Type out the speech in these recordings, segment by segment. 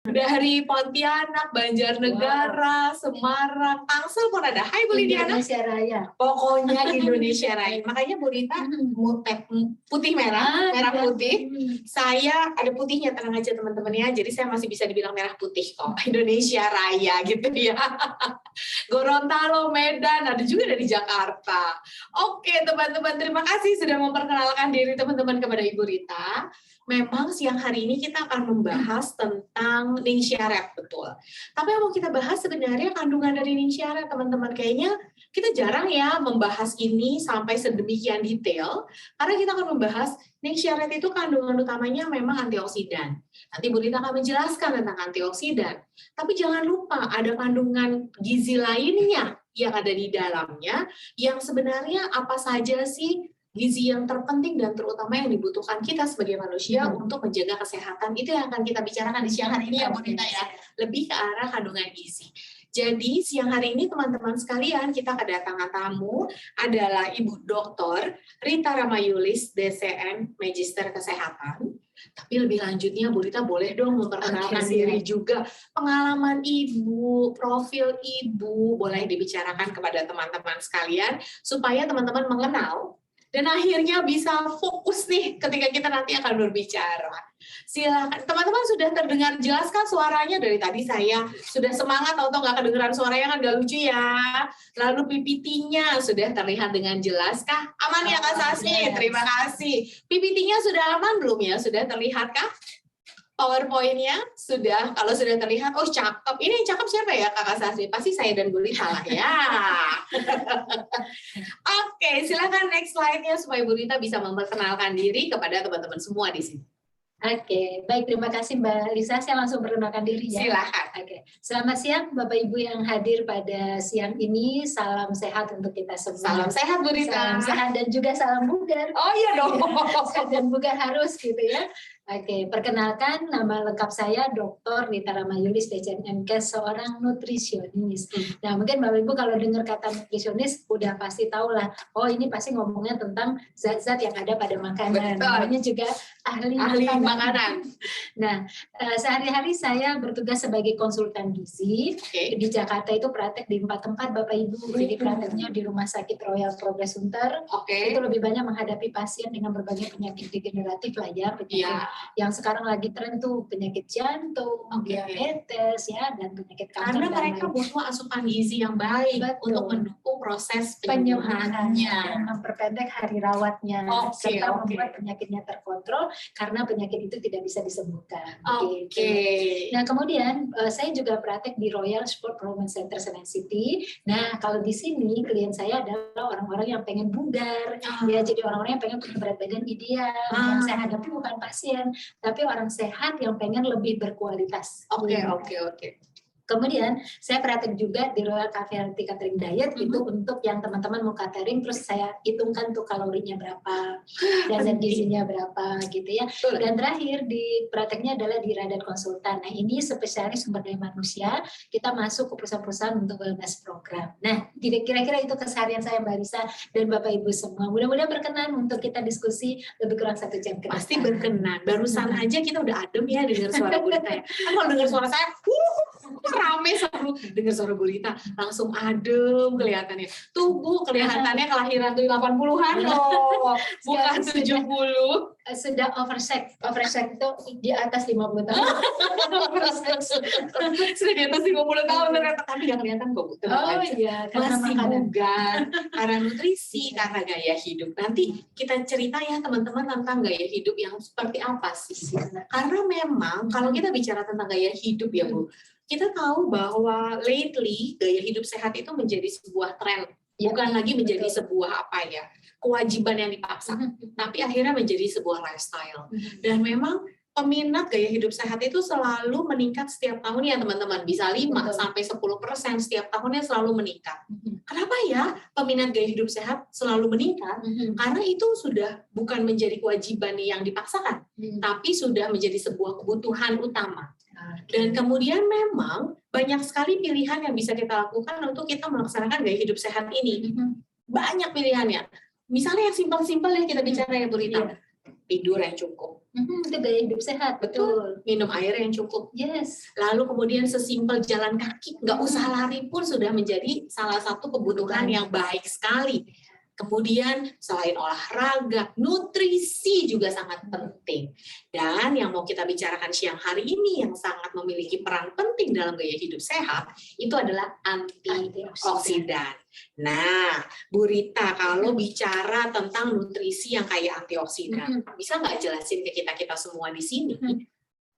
Dari Pontianak, Banjarnegara, Semarang, Tangsel pun ada. Hai Bu Lidiana. Indonesia Raya. Pokoknya Indonesia Raya. Makanya Bu Rita putih merah, merah putih. Saya ada putihnya, tenang aja teman-teman ya. Jadi saya masih bisa dibilang merah putih kok. Indonesia Raya gitu ya. Gorontalo, Medan, ada juga dari Jakarta. Oke teman-teman, terima kasih sudah memperkenalkan diri teman-teman kepada Ibu Rita. Memang siang hari ini kita akan membahas tentang Ningxia Red, betul. Tapi yang mau kita bahas sebenarnya kandungan dari Ningxia Red, teman-teman. Kayaknya kita jarang ya membahas ini sampai sedemikian detail, karena kita akan membahas Ningxia Red itu kandungan utamanya memang antioksidan. Nanti Bu Rita akan menjelaskan tentang antioksidan. Tapi jangan lupa ada kandungan gizi lainnya yang ada di dalamnya, yang sebenarnya apa saja sih gizi yang terpenting dan terutama yang dibutuhkan kita sebagai manusia untuk menjaga kesehatan. Itu yang akan kita bicarakan di siang hari ini ya Bu Rita ya, lebih ke arah kandungan gizi. Jadi siang hari ini teman-teman sekalian kita kedatangan tamu adalah Ibu Dr. Rita Ramayulis, DCM, Magister Kesehatan. Tapi lebih lanjutnya Bu Rita boleh dong memperkenalkan diri juga, pengalaman Ibu, profil Ibu, boleh dibicarakan kepada teman-teman sekalian supaya teman-teman mengenal dan akhirnya bisa fokus nih ketika kita nanti akan berbicara. Silakan, teman-teman sudah terdengar jelas kan suaranya? Dari tadi saya sudah semangat, atau nggak kedengeran suaranya kan nggak lucu ya. Lalu PPT-nya sudah terlihat dengan jelas kah? Aman ya Kak Sasmi? Terima kasih. PPT-nya sudah aman belum ya? Sudah terlihat kah? PowerPoint-nya sudah, kalau sudah terlihat, oh cakep. Ini yang cakep siapa ya Kakak Sasmi? Pasti saya dan Bu Rita lah ya. Oke, silakan next slide-nya supaya Bu Rita bisa memperkenalkan diri kepada teman-teman semua di sini. Oke, baik, terima kasih Mbak Lisa. Saya langsung perkenalkan diri ya. Silakan. Oke, selamat siang Bapak Ibu yang hadir pada siang ini. Salam sehat untuk kita semua. Salam sehat Bu Rita. Salam sehat dan juga salam bugar. Oh iya dong. Sehat dan bugar harus gitu ya. Oke, perkenalkan nama lengkap saya Dr. Rita Ramayulis, DCM, seorang nutrisionis. Nah, mungkin Bapak Ibu kalau dengar kata nutrisionis udah pasti tahu lah, oh ini pasti ngomongnya tentang zat-zat yang ada pada makanan. Namanya juga ahli makanan. Nah, sehari-hari saya bertugas sebagai konsultan gizi. Di Jakarta itu praktek di 4 tempat Bapak Ibu. Jadi prakteknya di Rumah Sakit Royal Progress Center. Itu lebih banyak menghadapi pasien dengan berbagai penyakit degeneratif lah ya, penyakit yang sekarang lagi tren tuh penyakit jantung, diabetes ya, dan penyakit kanker. Karena mereka butuh asupan gizi yang baik untuk mendukung proses penyembuhannya, memperpendek hari rawatnya, serta membuat penyakitnya terkontrol karena penyakit itu tidak bisa disembuhkan. Nah kemudian saya juga praktek di Royal Sport Performance Center Senen City. Nah kalau di sini klien saya adalah orang-orang yang pengen bugar, ya, jadi orang-orang yang pengen punya berat badan ideal. Yang saya hadapi bukan pasien, tapi orang sehat yang pengen lebih berkualitas. Oke. Kemudian saya praktek juga di Royal Cafe Healthy Catering Diet itu untuk yang teman-teman mau catering, terus saya hitungkan tuh kalorinya berapa dan zat gizinya berapa gitu ya. Dan terakhir di prakteknya adalah di Radan Konsultan. Nah ini spesialis sumber daya manusia, kita masuk ke perusahaan-perusahaan untuk wellness program. Nah kira-kira itu keseharian saya Mbak Lisa dan Bapak Ibu semua. Mudah-mudahan berkenan untuk kita diskusi lebih kurang 1 jam ke depan. Pasti berkenan. Barusan aja kita udah adem ya dengar suara Bu Rita ya. Kan kalau dengar suara saya, rame seru. Dengar suara Bu Rita langsung adem kelihatannya. Tuh Bu, kelihatannya kelahiran tuh 80-an loh. Bukan 70. Sudah overset itu di atas 50 tahun. Sudah di atas 50 tahun ternyata, tapi nggak kelihatan kok Bu. Iya, masih bugar karena nutrisi, karena gaya hidup. Nanti kita cerita ya teman-teman tentang gaya hidup yang seperti apa sih. Karena memang kalau kita bicara tentang gaya hidup ya Bu, kita tahu bahwa lately gaya hidup sehat itu menjadi sebuah tren, bukan lagi menjadi sebuah apa ya, kewajiban yang dipaksa, tapi akhirnya menjadi sebuah lifestyle. Dan memang peminat gaya hidup sehat itu selalu meningkat setiap tahun ya teman-teman, bisa 5-10% setiap tahunnya selalu meningkat. Kenapa ya peminat gaya hidup sehat selalu meningkat? Karena itu sudah bukan menjadi kewajiban yang dipaksakan, tapi sudah menjadi sebuah kebutuhan utama. Dan kemudian memang banyak sekali pilihan yang bisa kita lakukan untuk kita melaksanakan gaya hidup sehat ini. Banyak pilihannya. Misalnya yang simpel-simpel yang kita bicara ya Bu Rita. tidur yang cukup. Itu gaya hidup sehat, betul. Minum air yang cukup. Yes. Lalu kemudian sesimpel jalan kaki, nggak usah lari pun sudah menjadi salah satu kebutuhan yang baik sekali. Kemudian selain olahraga, nutrisi juga sangat penting. Dan yang mau kita bicarakan siang hari ini yang sangat memiliki peran penting dalam gaya hidup sehat, itu adalah antioksidan. Nah, Bu Rita, kalau bicara tentang nutrisi yang kaya antioksidan, bisa nggak jelasin ke kita semua di sini?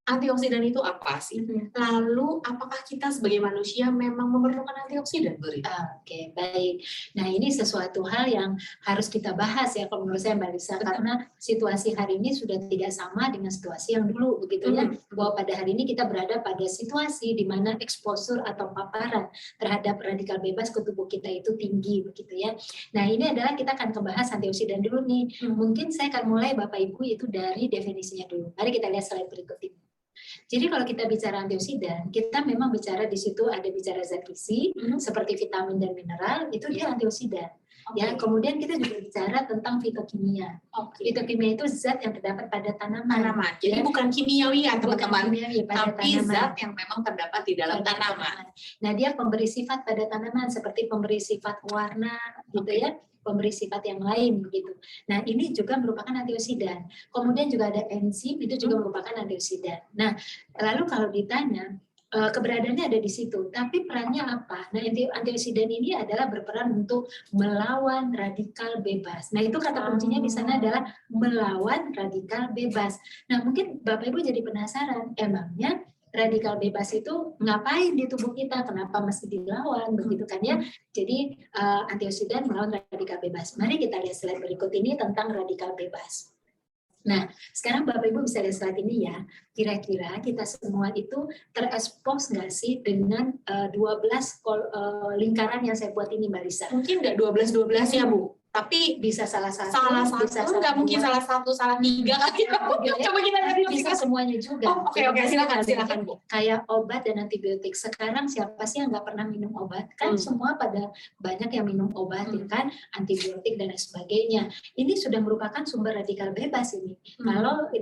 Antioksidan itu apa sih? Lalu apakah kita sebagai manusia memang memerlukan antioksidan, Bu Rita? Oke, baik. Nah, ini sesuatu hal yang harus kita bahas ya kalau menurut saya Mbak Lisa, karena situasi hari ini sudah tidak sama dengan situasi yang dulu begitu ya. Bahwa pada hari ini kita berada pada situasi di mana exposure atau paparan terhadap radikal bebas ke tubuh kita itu tinggi begitu ya. Nah, ini adalah kita akan membahas antioksidan dulu nih. Mungkin saya akan mulai Bapak Ibu itu dari definisinya dulu. Mari kita lihat slide berikut ini. Jadi kalau kita bicara antioksidan, kita memang bicara di situ ada bicara zat gizi seperti vitamin dan mineral, itu dia antioksidan. Ya, kemudian kita juga bicara tentang fitokimia. Fitokimia itu zat yang terdapat pada tanaman. Jadi bukan kimiawi ya teman-teman, tapi tanaman. zat yang memang terdapat di dalam tanaman. Nah, dia pemberi sifat pada tanaman seperti pemberi sifat warna, gitu ya. Pemberi sifat yang lain begitu. Nah, ini juga merupakan antioksidan. Kemudian juga ada enzim, itu juga merupakan antioksidan. Nah, lalu kalau ditanya keberadaannya ada di situ, tapi perannya apa? Nah, antioksidan ini adalah berperan untuk melawan radikal bebas. Nah, itu kata kuncinya di sana adalah melawan radikal bebas. Nah, mungkin Bapak Ibu jadi penasaran, emangnya radikal bebas itu ngapain di tubuh kita? Kenapa mesti dilawan? Begitu kan ya? Jadi antioksidan melawan radikal bebas. Mari kita lihat slide berikut ini tentang radikal bebas. Nah, sekarang Bapak Ibu bisa lihat slide ini ya. Kira-kira kita semua itu terekspos nggak sih dengan 12 lingkaran yang saya buat ini, Mbak Lisa? Mungkin nggak 12-12 ya, Bu? Tapi bisa salah satu, bisa nggak mungkin salah satu, salah tiga kali. Coba kita lihat bisa semuanya juga. Oke, silakan Bu. Kayak obat dan antibiotik. Sekarang siapa sih yang nggak pernah minum obat? Kan semua pada banyak yang minum obat, ya kan? Antibiotik dan lain sebagainya. Ini sudah merupakan sumber radikal bebas ini. Kalau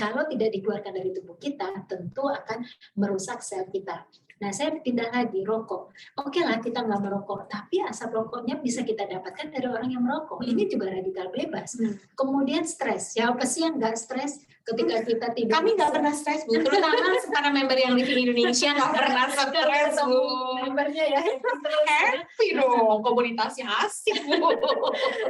kalau tidak dikeluarkan dari tubuh kita, tentu akan merusak sel kita. Nah, saya pindah lagi, rokok. Oke lah, kita nggak merokok, tapi asap rokoknya bisa kita dapatkan dari orang yang merokok. Ini juga radikal bebas. Kemudian stres. Siapa sih yang nggak stres ketika kita tidur? Kami nggak pernah stres, Bu. Terutama para member yang Living Indonesia nggak pernah stres, Bu. Membernya ya. Happy dong, komunitasnya asik, Bu.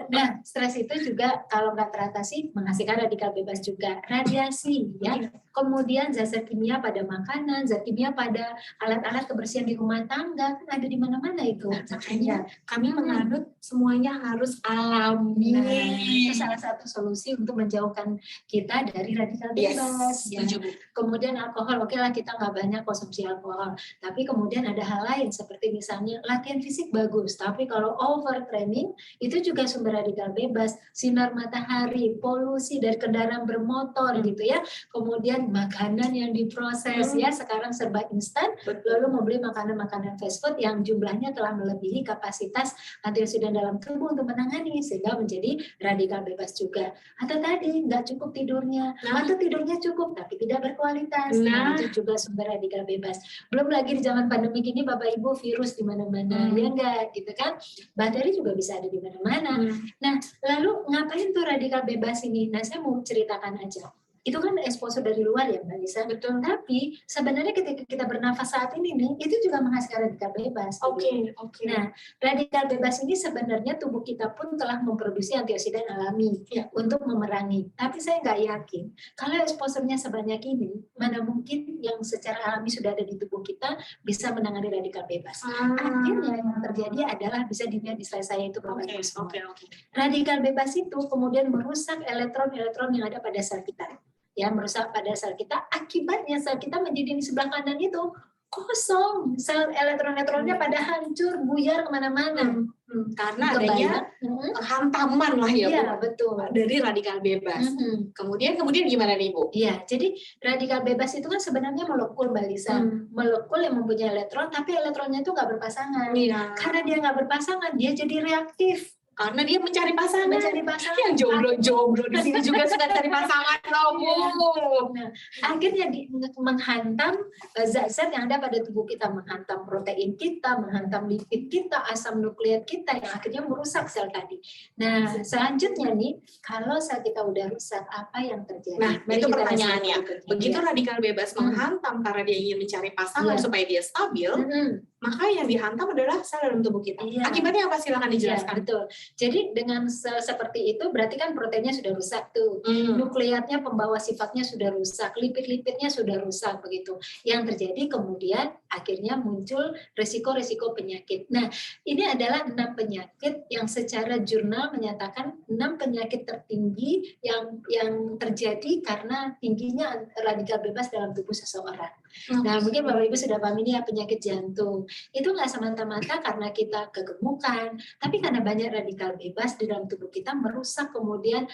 Nah, stres itu juga kalau nggak teratasi menghasilkan radikal bebas juga. Radiasi, ya. Kemudian zat kimia pada makanan, zat kimia pada alat-alat kebersihan di rumah tangga, kan ada di mana-mana itu. Makanya kami menganut semuanya harus alami. Nah, itu salah satu solusi untuk menjauhkan kita dari radikal bebas. Yes, setuju, Bu. Kemudian alkohol, oke lah kita nggak banyak konsumsi alkohol. Tapi kemudian ada hal lain seperti misalnya latihan fisik bagus, tapi kalau overtraining itu juga sumber radikal bebas. Sinar matahari, polusi dari kendaraan bermotor gitu ya. Kemudian makanan yang diproses ya, sekarang serba instan. Lalu membeli makanan-makanan fast food yang jumlahnya telah melebihi kapasitas antioksidan dalam tubuh untuk menangani, sehingga menjadi radikal bebas juga. Atau tadi nggak cukup tidurnya, atau tidurnya cukup tapi tidak berkualitas. Nah, itu juga sumber radikal bebas. Belum lagi di zaman pandemi ini Bapak Ibu virus di mana-mana, ya enggak gitu kan? Bakteri juga bisa ada di mana-mana. Nah, lalu ngapain tuh radikal bebas ini? Nah, saya mau ceritakan aja. Itu kan exposure dari luar ya Mbak Lisa. Betul. Tapi sebenarnya ketika kita bernafas saat ini nih, itu juga menghasilkan radikal bebas. Oke. Nah, radikal bebas ini sebenarnya tubuh kita pun telah memproduksi antioksidan alami untuk memerangi. Tapi saya nggak yakin kalau exposure-nya sebanyak ini, mana mungkin yang secara alami sudah ada di tubuh kita bisa menangani radikal bebas. Akhirnya yang terjadi adalah bisa dilihat di slide saya itu Bapak Ibu semua. Radikal bebas itu kemudian merusak elektron-elektron yang ada pada sel kita. Ya, merusak pada sel kita, akibatnya sel kita menjadi di sebelah kanan itu kosong, sel elektron-elektronnya pada hancur, buyar kemana-mana. Karena adanya hantaman lah ya, Bu. Betul. Dari radikal bebas. Kemudian gimana nih, Bu? Iya, jadi radikal bebas itu kan sebenarnya molekul, Mbak Lisa. Molekul yang mempunyai elektron, tapi elektronnya itu nggak berpasangan. Karena dia nggak berpasangan, dia jadi reaktif. Karena dia mencari pasangan. Mencari pasangan. Yang jomblo-jomblo di sini juga suka cari pasangan loh, Bu. Nah, akhirnya menghantam zat-zat yang ada pada tubuh kita, menghantam protein kita, menghantam lipid kita, asam nukleat kita yang akhirnya merusak sel tadi. Nah, selanjutnya nih, kalau sel kita udah rusak, apa yang terjadi? Nah, Mari itu kita pertanyaannya. lihat. Begitu radikal bebas menghantam karena dia ingin mencari pasangan Iya. supaya dia stabil, maka yang dihantam adalah sel dalam tubuh kita. Iya. Akibatnya apa? Silakan Iya, dijelaskan. betul. Jadi dengan sel seperti itu berarti kan proteinnya sudah rusak tuh. Nukleatnya pembawa sifatnya sudah rusak, lipid-lipidnya sudah rusak begitu. Yang terjadi kemudian akhirnya muncul risiko-risiko penyakit. Nah, ini adalah 6 penyakit yang secara jurnal menyatakan 6 penyakit tertinggi yang terjadi karena tingginya radikal bebas dalam tubuh seseorang. Nah, mungkin Bapak Ibu sudah paham ini ya, penyakit jantung. Itu nggak semata-mata karena kita kegemukan, tapi karena banyak radikal bebas di dalam tubuh kita merusak kemudian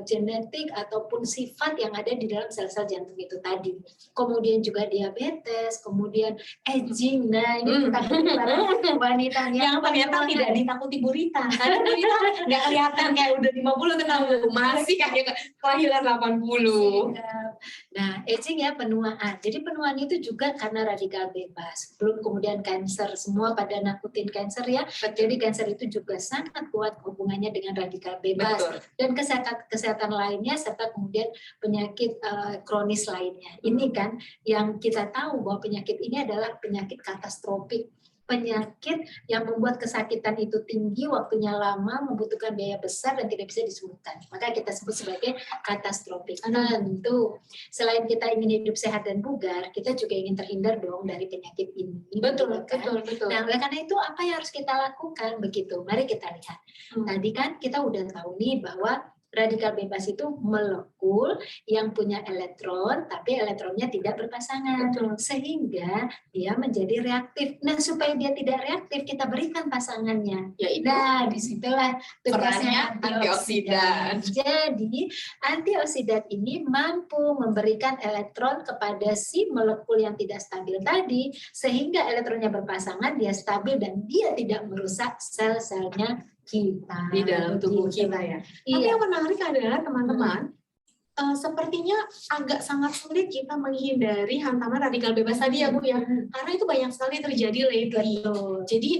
genetik ataupun sifat yang ada di dalam sel-sel jantung itu tadi. Kemudian juga diabetes, kemudian aging. Nah, ini para wanita yang ternyata tidak ditakuti Burita. Karena Burita nggak kelihatan kayak udah 50 tenang, masih kayak kelahiran 80. Nah, aging ya, penuaan. Jadi penuaan itu juga karena radikal bebas. Belum kemudian kanker, semua pada nakutin kanker ya. Jadi kanker itu juga sangat kuat hubungannya dengan radikal bebas. Betul. Dan kesehatan lainnya serta kemudian penyakit kronis lainnya. Ini kan yang kita tahu bahwa penyakit ini adalah penyakit katastrofik. Penyakit yang membuat kesakitan itu tinggi, waktunya lama, membutuhkan biaya besar dan tidak bisa disembuhkan. Maka kita sebut sebagai katastrofik. Tentu, selain kita ingin hidup sehat dan bugar, kita juga ingin terhindar dong dari penyakit ini. Betul. Nah, oleh karena itu apa yang harus kita lakukan? Begitu, mari kita lihat. Tadi kan kita udah tahu nih bahwa radikal bebas itu molekul yang punya elektron, tapi elektronnya tidak berpasangan. Betul. Sehingga dia menjadi reaktif. Nah, supaya dia tidak reaktif, kita berikan pasangannya. Yaitu Nah, disitulah tugasnya perannya antioksidan. Jadi, antioksidan ini mampu memberikan elektron kepada si molekul yang tidak stabil tadi, sehingga elektronnya berpasangan, dia stabil dan dia tidak merusak sel-selnya kita di dalam tubuh kita ya. Iya. Tapi yang menarik adalah teman-teman, sepertinya agak sangat sulit kita menghindari hantaman radikal bebas tadi ya Bu ya, karena itu banyak sekali terjadi lately. Jadi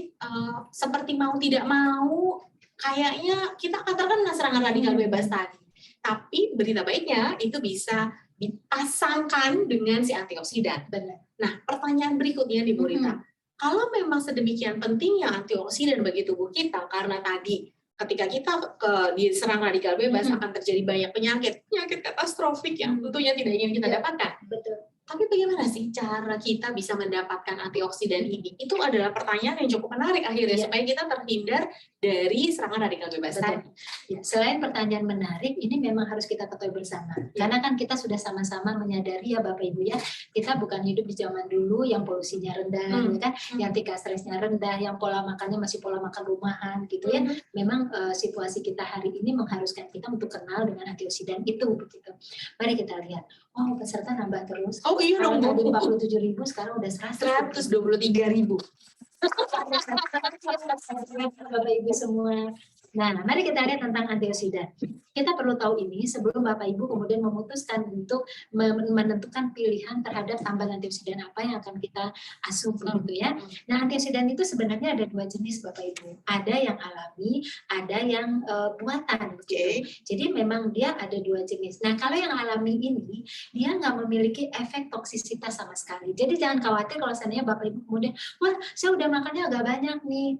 seperti mau tidak mau, kayaknya kita katakan serangan radikal bebas tadi. Tapi berita baiknya itu bisa dipasangkan dengan si antioksidan. Benar. Nah, pertanyaan berikutnya nih Bu Rita. Kalau memang sedemikian pentingnya antioksidan bagi tubuh kita, karena tadi ketika kita diserang radikal bebas akan terjadi banyak penyakit katastrofik yang tentunya tidak ingin kita dapatkan. Betul. Tapi bagaimana sih cara kita bisa mendapatkan antioksidan ini? Itu adalah pertanyaan yang cukup menarik akhirnya, supaya kita terhindar dari serangan radikal bebas tadi. Ya, selain pertanyaan menarik, ini memang harus kita ketahui bersama. Karena kan kita sudah sama-sama menyadari ya Bapak Ibu ya, kita bukan hidup di zaman dulu yang polusinya rendah, ya kan? Yang tingkat stresnya rendah, yang pola makannya masih pola makan rumahan gitu ya. Memang situasi kita hari ini mengharuskan kita untuk kenal dengan antioksidan itu begitu. Mari kita lihat. Oh, peserta nambah terus. Oh iya dong, tadi 47.000, sekarang udah 123.000. Bapak Ibu semua. Nah, mari kita lihat tentang antioksidan. Kita perlu tahu ini sebelum Bapak Ibu kemudian memutuskan untuk menentukan pilihan terhadap tambahan antioksidan apa yang akan kita asup gitu ya. Nah, antioksidan itu sebenarnya ada 2 jenis Bapak Ibu. Ada yang alami, ada yang buatan. Okay. Jadi memang dia ada 2 jenis. Nah, kalau yang alami ini dia nggak memiliki efek toksisitas sama sekali. Jadi jangan khawatir kalau seandainya Bapak Ibu kemudian, wah saya udah makannya agak banyak nih.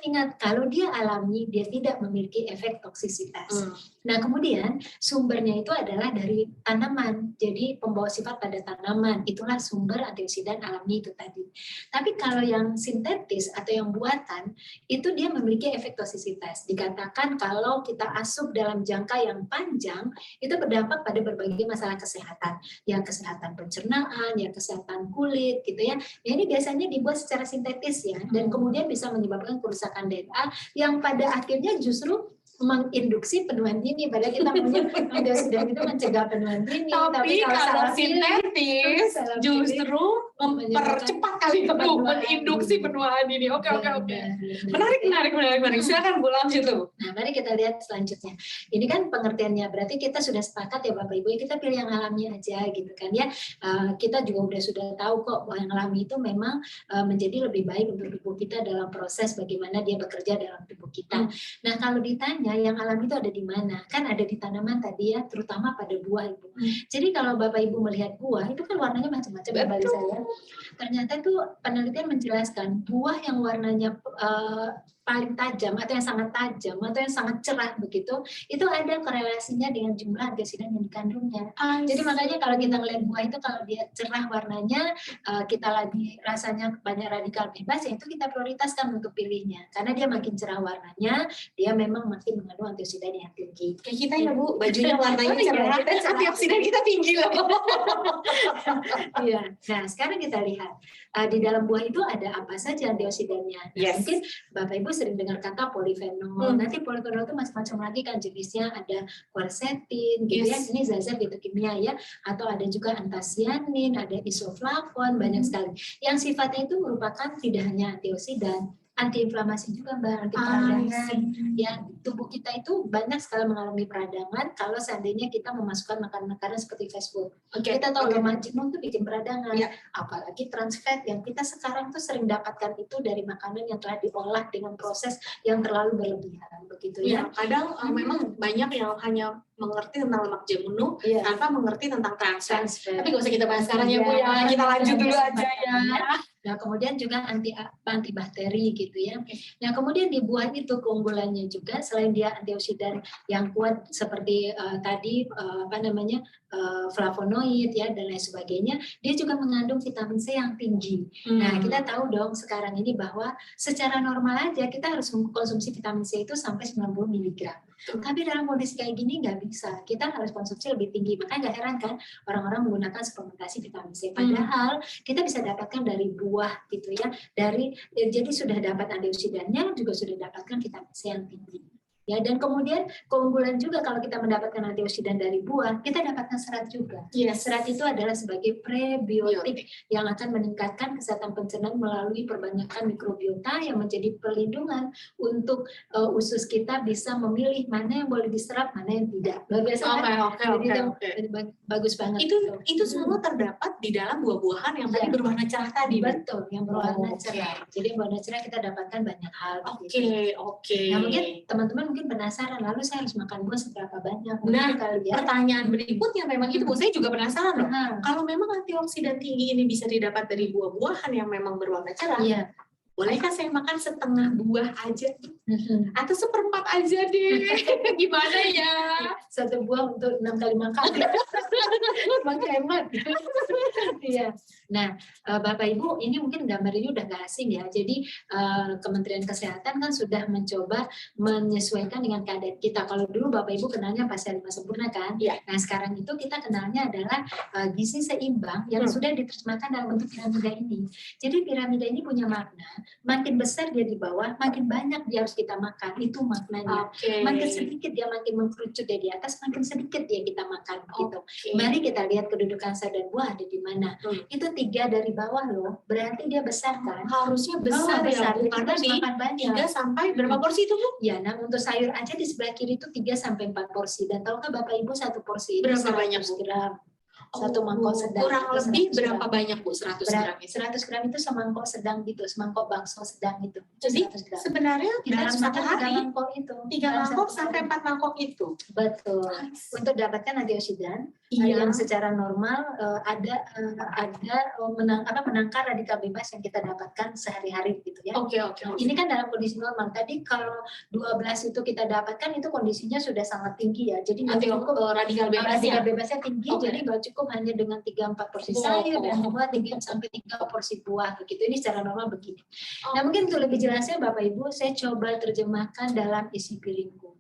Ingat, kalau dia alami, dia tidak memiliki efek toksisitas. Nah, kemudian sumbernya itu adalah dari tanaman. Jadi pembawa sifat pada tanaman, itulah sumber antioksidan alami itu tadi. Tapi kalau yang sintetis atau yang buatan, itu dia memiliki efek toksisitas. Dikatakan kalau kita asup dalam jangka yang panjang, itu berdampak pada berbagai masalah kesehatan. Ya kesehatan pencernaan, ya kesehatan kulit gitu ya. Ya ini biasanya dibuat secara sintetis ya, dan kemudian bisa menyebabkan kerusakan DNA yang pada akhirnya justru menginduksi penuaan dini. Padahal kita punya antioksidan itu mencegah penuaan dini. Tapi kalau salah sintetis saintis Salah justru mempercepat kali itu induksi penuaan ini. Oke. Menarik. Silakan Bu, lanjut tuh. Nah, mari kita lihat selanjutnya. Ini kan pengertiannya, berarti kita sudah sepakat ya Bapak Ibu, kita pilih yang alami aja gitu kan ya. Kita juga sudah tahu kok bahwa yang alami itu memang menjadi lebih baik untuk tubuh kita dalam proses bagaimana dia bekerja dalam tubuh kita. Nah, kalau ditanya yang alami itu ada di mana? Kan ada di tanaman tadi ya, terutama pada buah Ibu. Jadi kalau Bapak Ibu melihat buah, itu kan warnanya macam-macam ya bagi saya. Ternyata tuh penelitian menjelaskan buah yang warnanya paling tajam atau yang sangat tajam atau yang sangat cerah begitu, itu ada korelasinya dengan jumlah antioksidan yang dikandungnya. Jadi makanya kalau kita melihat buah itu kalau dia cerah warnanya, kita lagi rasanya banyak radikal bebas, ya itu kita prioritaskan untuk pilihnya. Karena dia makin cerah warnanya, dia memang makin mengandung antioksidan yang tinggi. Kayak kita ya Bu, bajunya warnanya cerah, antioksidan kita tinggi loh. Iya. Nah, sekarang kita lihat di dalam buah itu ada apa saja antioksidannya. Nah, mungkin Bapak Ibu sering dengar kata polifenol. Nanti polifenol itu macam-macam lagi kan jenisnya, ada quercetin gitu ya. Ini zat-zat fitokimia ya, atau ada juga antosianin, ada isoflavon, banyak sekali. Yang sifatnya itu merupakan tidak hanya antioksidan, antiinflamasi juga Mbak, anti peradangan. Ya, tubuh kita itu banyak sekali mengalami peradangan kalau seandainya kita memasukkan makanan-makanan seperti fast food. Kita tahu lemak jenuh itu bikin peradangan, apalagi trans fat yang kita sekarang tuh sering dapatkan itu dari makanan yang telah diolah dengan proses yang terlalu berlebihan, begitu ya. Kadang memang banyak yang hanya mengerti tentang lemak jenuh tanpa mengerti tentang trans fat. Tapi nggak usah kita bahas sekarang ya Bu ya, kita lanjut dulu aja ya. Nah, kemudian juga antibakteri gitu ya. Nah, kemudian di buah itu keunggulannya juga selain dia antioksidan yang kuat seperti tadi flavonoid ya dan lain sebagainya, dia juga mengandung vitamin C yang tinggi. Nah, kita tahu dong sekarang ini bahwa secara normal aja kita harus konsumsi vitamin C itu sampai 90 mg. Tapi dalam kondisi kayak gini nggak bisa, kita harus konsumsi lebih tinggi. Makanya nggak heran kan orang-orang menggunakan suplementasi vitamin C. Padahal kita bisa dapatkan dari buah gitu ya. Jadi sudah dapat antioksidannya, juga sudah dapatkan vitamin C yang tinggi. Ya, dan kemudian keunggulan juga kalau kita mendapatkan antioksidan dari buah, kita dapatkan serat juga. Serat itu adalah sebagai prebiotik yang akan meningkatkan kesehatan pencernaan melalui perbanyakan mikrobiota yang menjadi perlindungan untuk usus kita bisa memilih mana yang boleh diserap, mana yang tidak. Luar biasa kan? Bagus banget. Itu semua terdapat di dalam buah-buahan yang tadi berwarna cerah tadi. Betul, yang berwarna cerah. Jadi berwarna cerah kita dapatkan banyak hal. Nah, mungkin teman-teman mungkin penasaran, lalu saya harus makan buah seberapa banyak? Nah, pertanyaan berikutnya memang itu, Bu, saya juga penasaran loh. Kalau memang antioksidan tinggi ini bisa didapat dari buah-buahan yang memang berwarna cerah, bolehkah saya makan setengah buah aja? Atau seperempat aja deh? Gimana ya? Satu buah untuk 6 kali makan. Makin hemat. Iya. Nah, Bapak Ibu, ini mungkin gambar ini udah nggak asing ya. Jadi Kementerian Kesehatan kan sudah mencoba menyesuaikan dengan keadaan kita. Kalau dulu Bapak Ibu kenalnya Pasca 5 Sempurna kan? Nah, sekarang itu kita kenalnya adalah gizi seimbang yang sudah diterjemahkan dalam bentuk piramida ini. Jadi piramida ini punya makna, makin besar dia di bawah, makin banyak dia harus kita makan. Itu maknanya. Makin sedikit dia makin mengkerucut dia di atas, makin sedikit dia kita makan gitu. Mari kita lihat kedudukan sayur dan buah ada di mana. Itu 3 dari bawah loh, berarti dia besar kan? Harusnya besar ya, karena di 3 sampai berapa porsi itu Bu? Ya, nah untuk sayur aja di sebelah kiri itu 3 sampai 4 porsi. Dan tahukah Bapak Ibu satu porsi itu berapa banyak gram? Satu mangkok sedang. Kurang lebih berapa banyak Bu 100 gram itu? 100 gram itu semangkok sedang gitu, semangkok bakso sedang itu. Jadi sebenarnya dalam satu hari 3 mangkok itu. 3 mangkok sampai 4 mangkok itu. Betul. Untuk dapatkan antioksidan yang secara normal ada menangkar radikal bebas yang kita dapatkan sehari-hari gitu ya. Ini kan dalam kondisi normal. Tadi kalau 12 itu kita dapatkan itu kondisinya sudah sangat tinggi ya. Jadi radikal bebasnya tinggi, jadi nggak cukup hanya dengan 3-4 porsi sayur dan buah 3 sampai 3 porsi buah begitu. Ini secara normal begini. Nah, mungkin untuk lebih jelasnya Bapak Ibu saya coba terjemahkan dalam isi piringku.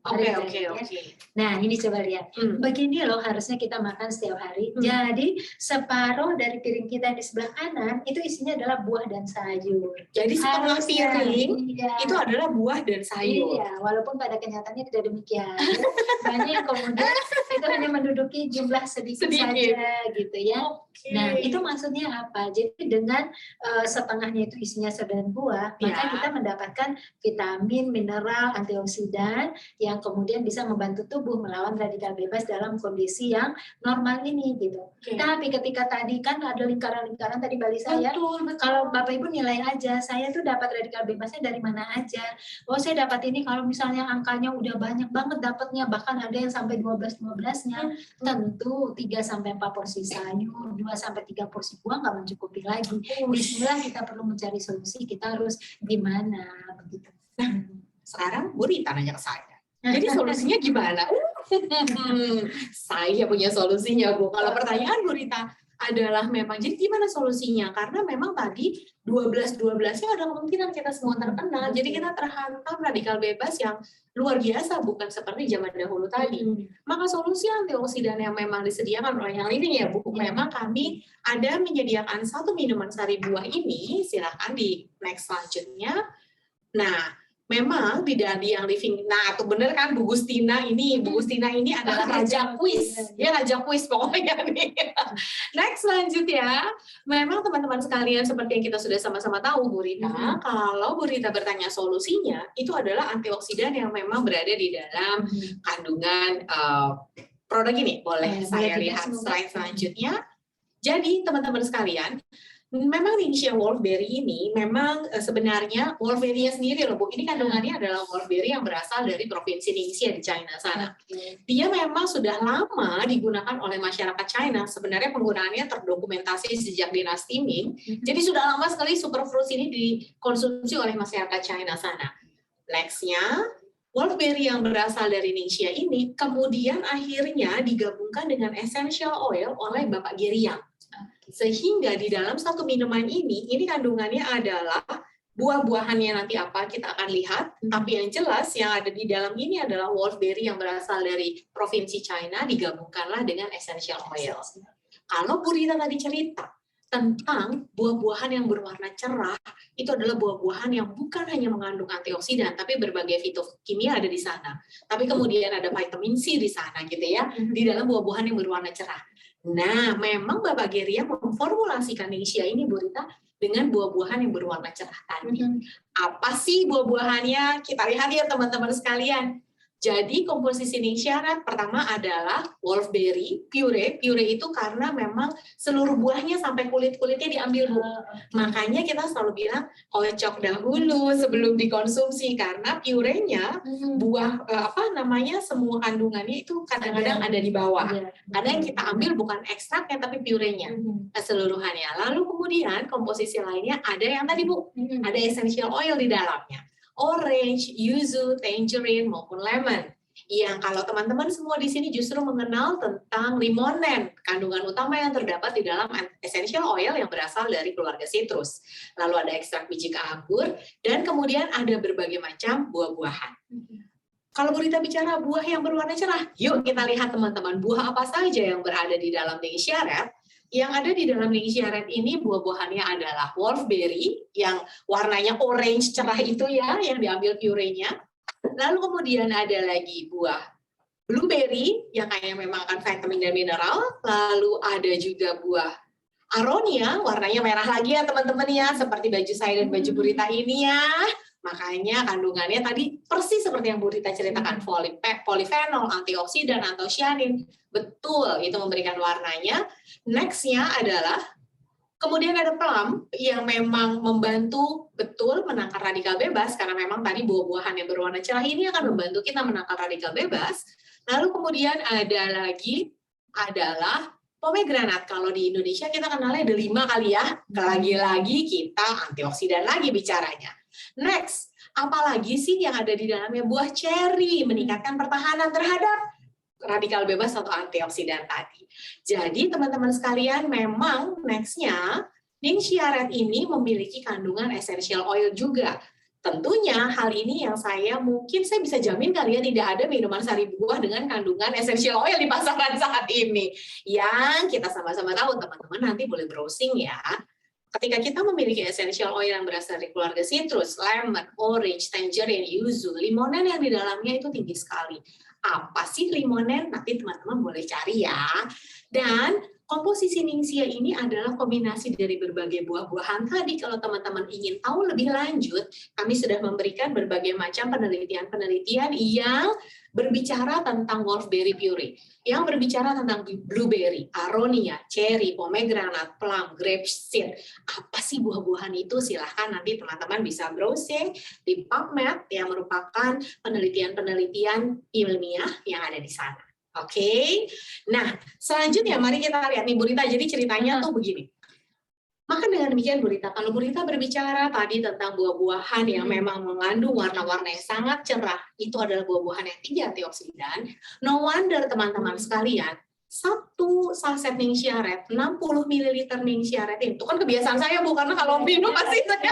Nah, ini coba lihat. Begini loh harusnya kita makan setiap hari. Jadi separuh dari piring kita di sebelah kanan itu isinya adalah buah dan sayur. Jadi setengah piring itu adalah buah dan sayur. Iya, walaupun pada kenyataannya tidak demikian. Banyak yang kemudian itu hanya menduduki jumlah sedikit saja ada gitu ya. Nah, itu maksudnya apa? Jadi dengan setengahnya itu isinya sayur dan buah, maka kita mendapatkan vitamin, mineral, antioksidan yang kemudian bisa membantu tubuh melawan radikal bebas dalam kondisi yang normal ini gitu. Tapi ketika tadi kan ada lingkaran-lingkaran tadi balik saya, kalau Bapak Ibu nilai aja, saya tuh dapat radikal bebasnya dari mana aja. Oh, saya dapat ini kalau misalnya angkanya udah banyak banget dapatnya, bahkan ada yang sampai 12-12-nya. Tentu 3-4 porsi sayur, 2-3 porsi buah nggak mencukupi lagi. Bismillah, kita perlu mencari solusi, kita harus gimana begitu. Nah, sekarang Bu Rita nanya ke saya. Jadi solusinya gimana? Saya punya solusinya, Bu. Kalau pertanyaan Bu Rita adalah memang, jadi gimana solusinya? Karena memang tadi 12-12-nya ada kemungkinan kita semua terkena. Jadi kita terhantam radikal bebas yang luar biasa, bukan seperti zaman dahulu tadi. Maka solusi antioksidan yang memang disediakan oleh yang living ya Bu, memang kami ada menyediakan 1 minuman sari buah ini, silakan di next selanjutnya. Nah, memang tidak di yang living. Nah, tuh bener kan Bu Gustina ini. Bu Gustina ini adalah raja kuis. Ya, raja kuis pokoknya nih. Next selanjutnya, memang teman-teman sekalian seperti yang kita sudah sama-sama tahu Bu Rita, kalau Bu Rita bertanya solusinya, itu adalah antioksidan yang memang berada di dalam kandungan produk ini. Boleh saya lihat slide selanjutnya. Jadi teman-teman sekalian, memang Ningxia Wolfberry ini memang sebenarnya Wolfberry-nya sendiri loh Bu, ini kandungannya adalah Wolfberry yang berasal dari provinsi Ningxia di China sana. Dia memang sudah lama digunakan oleh masyarakat China, sebenarnya penggunaannya terdokumentasi sejak dinasti Ming, jadi sudah lama sekali superfruits ini dikonsumsi oleh masyarakat China sana. Next-nya, Wolfberry yang berasal dari Ningxia ini kemudian akhirnya digabungkan dengan essential oil oleh Bapak Geriang. Sehingga di dalam satu minuman ini kandungannya adalah buah-buahannya nanti apa kita akan lihat, tapi yang jelas yang ada di dalam ini adalah wolfberry yang berasal dari provinsi China digabungkanlah dengan essential oil. Kalau Bu Rita tadi cerita tentang buah-buahan yang berwarna cerah, itu adalah buah-buahan yang bukan hanya mengandung antioksidan, tapi berbagai fitokimia ada di sana. Tapi kemudian ada vitamin C di sana gitu ya, di dalam buah-buahan yang berwarna cerah. Nah, memang Bapak Geria memformulasikan Ningxia ini, Bu Rita, dengan buah-buahan yang berwarna cerah tadi. Apa sih buah-buahannya? Kita lihat ya teman-teman sekalian. Jadi komposisi Ningxia pertama adalah wolfberry puree. Puree itu karena memang seluruh buahnya sampai kulit-kulitnya diambil Bu. Makanya kita selalu bilang kocok dahulu sebelum dikonsumsi karena purenya buah semua kandungannya itu kadang-kadang ada di bawah. Karena yang kita ambil bukan ekstraknya tapi purenya keseluruhannya. Lalu kemudian komposisi lainnya ada yang tadi Bu, ada essential oil di dalamnya. Orange, yuzu, tangerine maupun lemon. Yang kalau teman-teman semua di sini justru mengenal tentang limonen, kandungan utama yang terdapat di dalam essential oil yang berasal dari keluarga citrus. Lalu ada ekstrak biji anggur dan kemudian ada berbagai macam buah-buahan. Kalau Bu Rita bicara buah yang berwarna cerah, yuk kita lihat teman-teman buah apa saja yang berada di dalam Ningxia Red. Yang ada di dalam Ningxia Red ini buah-buahannya adalah wolfberry yang warnanya orange cerah itu ya, yang diambil purenya. Lalu kemudian ada lagi buah blueberry yang kayak memang akan vitamin dan mineral. Lalu ada juga buah aronia, warnanya merah lagi ya teman-teman ya, seperti baju saya dan baju Bu Rita ini ya. Makanya kandungannya tadi persis seperti yang Bu Rita ceritakan, polifenol, antioksidan, antosianin. Betul, itu memberikan warnanya. Next-nya adalah, kemudian ada plum yang memang membantu betul menangkal radikal bebas, karena memang tadi buah-buahan yang berwarna cerah ini akan membantu kita menangkal radikal bebas. Lalu kemudian ada lagi adalah pomegranate. Kalau di Indonesia kita kenalnya ada 5 kali ya. Lagi-lagi kita antioksidan lagi bicaranya. Next, apalagi sih yang ada di dalamnya? Buah ceri meningkatkan pertahanan terhadap radikal bebas atau antioksidan tadi. Jadi teman-teman sekalian memang next-nya Ningxia Red ini memiliki kandungan essential oil juga. Tentunya hal ini yang saya bisa jamin kali ya tidak ada minuman sari buah dengan kandungan essential oil di pasaran saat ini. Yang kita sama-sama tahu teman-teman nanti boleh browsing ya. Ketika kita memiliki essential oil yang berasal dari keluarga citrus, lemon, orange, tangerine, yuzu, limonen yang di dalamnya itu tinggi sekali. Apa sih limonen? Nanti teman-teman boleh cari ya. Dan Komposisi ningsia ini adalah kombinasi dari berbagai buah-buahan tadi. Kalau teman-teman ingin tahu lebih lanjut, kami sudah memberikan berbagai macam penelitian-penelitian yang berbicara tentang wolfberry puree, yang berbicara tentang blueberry, aronia, cherry, pomegranate, plum, grape seed. Apa sih buah-buahan itu? Silahkan nanti teman-teman bisa browsing di PubMed yang merupakan penelitian-penelitian ilmiah yang ada di sana. Oke, nah selanjutnya mari kita lihat nih Bu Rita. Jadi ceritanya tuh begini. Maka dengan demikian Bu Rita, kalau Bu Rita berbicara tadi tentang buah-buahan yang memang mengandung warna-warna yang sangat cerah, itu adalah buah-buahan yang tinggi antioksidan. No wonder teman-teman sekalian, satu saset Ningxia Red, 60 ml Ningxia Red itu kan kebiasaan saya Bu, karena kalau minum pasti saya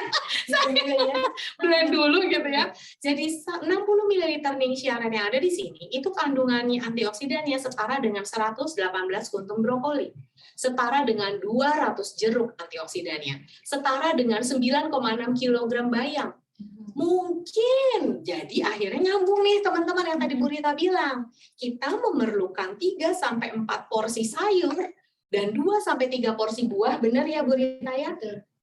blend dulu gitu ya. Jadi 60 ml Ningxia Red yang ada di sini itu kandungannya antioksidannya setara dengan 118 kuntum brokoli, setara dengan 200 jeruk antioksidannya, setara dengan 9,6 kg bayam. Mungkin jadi akhirnya nyambung nih teman-teman yang tadi Bu Rita bilang, kita memerlukan 3-4 porsi sayur dan 2-3 porsi buah, benar ya Bu Rita ya?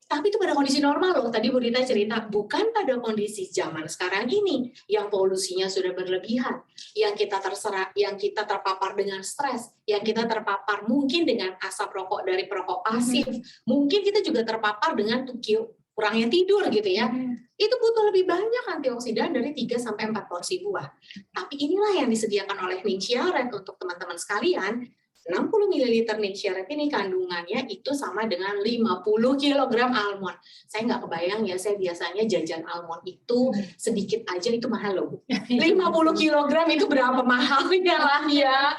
Tapi itu pada kondisi normal loh, tadi Bu Rita cerita, bukan pada kondisi zaman sekarang ini yang polusinya sudah berlebihan, yang kita terpapar dengan stres, yang kita terpapar mungkin dengan asap rokok dari perokok pasif, mungkin kita juga terpapar dengan kurangnya tidur gitu ya. Itu butuh lebih banyak antioksidan dari 3-4 porsi buah. Tapi inilah yang disediakan oleh Ningxia Red untuk teman-teman sekalian. 60 ml Ningxia Red ini kandungannya itu sama dengan 50 kg almond. Saya nggak kebayang ya, saya biasanya jajan almond itu sedikit aja itu mahal loh. 50 kg itu berapa mahalnya lah ya.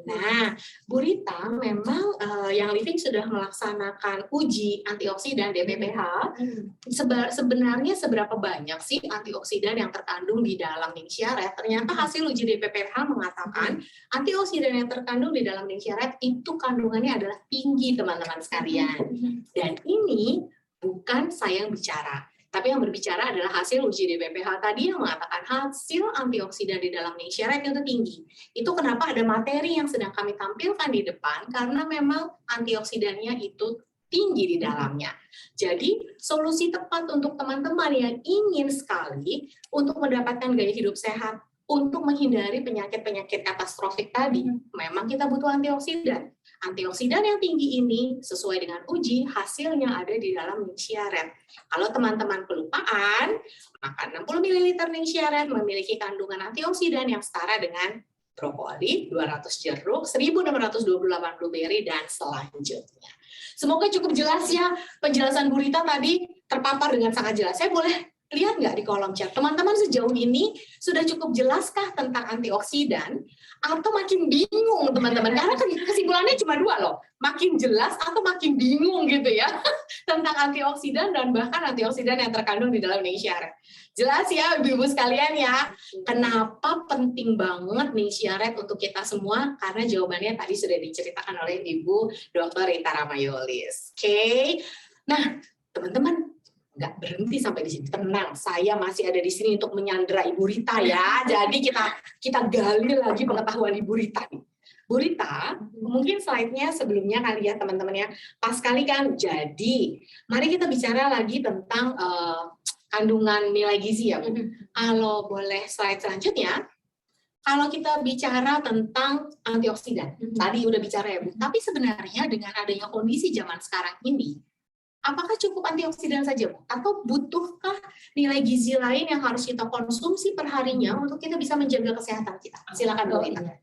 Nah, Bu Rita memang yang Living sudah melaksanakan uji antioksidan DPPH. Sebenarnya seberapa banyak sih antioksidan yang terkandung di dalam Ningxia Red? Ternyata hasil uji DPPH mengatakan antioksidan yang terkandung di dalam Ningxia Red itu kandungannya adalah tinggi teman-teman sekalian. Dan ini bukan saya yang bicara, tapi yang berbicara adalah hasil uji DPPH tadi yang mengatakan hasil antioksidan di dalam Ningxia Red itu tinggi. Itu kenapa ada materi yang sedang kami tampilkan di depan, karena memang antioksidannya itu tinggi di dalamnya. Jadi solusi tepat untuk teman-teman yang ingin sekali untuk mendapatkan gaya hidup sehat, untuk menghindari penyakit-penyakit katastrofik tadi, memang kita butuh antioksidan. Antioksidan yang tinggi ini sesuai dengan uji hasilnya ada di dalam Ningxia Red. Kalau teman-teman kelupaan, maka 60 ml Ningxia Red memiliki kandungan antioksidan yang setara dengan brokoli, 200 jeruk, 1628 blueberry, dan selanjutnya. Semoga cukup jelas ya penjelasan Bu Rita tadi, terpapar dengan sangat jelas. Saya boleh lihat nggak di kolom chat, teman-teman sejauh ini sudah cukup jelaskah tentang antioksidan atau makin bingung teman-teman? Karena kesimpulannya cuma dua loh, makin jelas atau makin bingung gitu ya tentang antioksidan dan bahkan antioksidan yang terkandung di dalam Ningxia Red. Jelas ya Ibu-ibu sekalian ya, kenapa penting banget Ningxia Red untuk kita semua? Karena jawabannya tadi sudah diceritakan oleh Ibu Dr. Rita Ramayulis. Oke, nah teman-teman, nggak berhenti sampai di sini. Tenang, saya masih ada di sini untuk menyandra Ibu Rita ya. Jadi kita gali lagi pengetahuan Ibu Rita nih. Bu Rita, mungkin slide-nya sebelumnya kali ya teman-teman ya. Pas kali kan. Jadi, mari kita bicara lagi tentang kandungan nilai gizi ya Bu. Kalau boleh slide selanjutnya. Kalau kita bicara tentang antioksidan, tadi udah bicara ya Bu. Tapi sebenarnya dengan adanya kondisi zaman sekarang ini, apakah cukup antioksidan saja, Bu? Atau butuhkah nilai gizi lain yang harus kita konsumsi perharinya untuk kita bisa menjaga kesehatan kita? Silakan Bu Rita.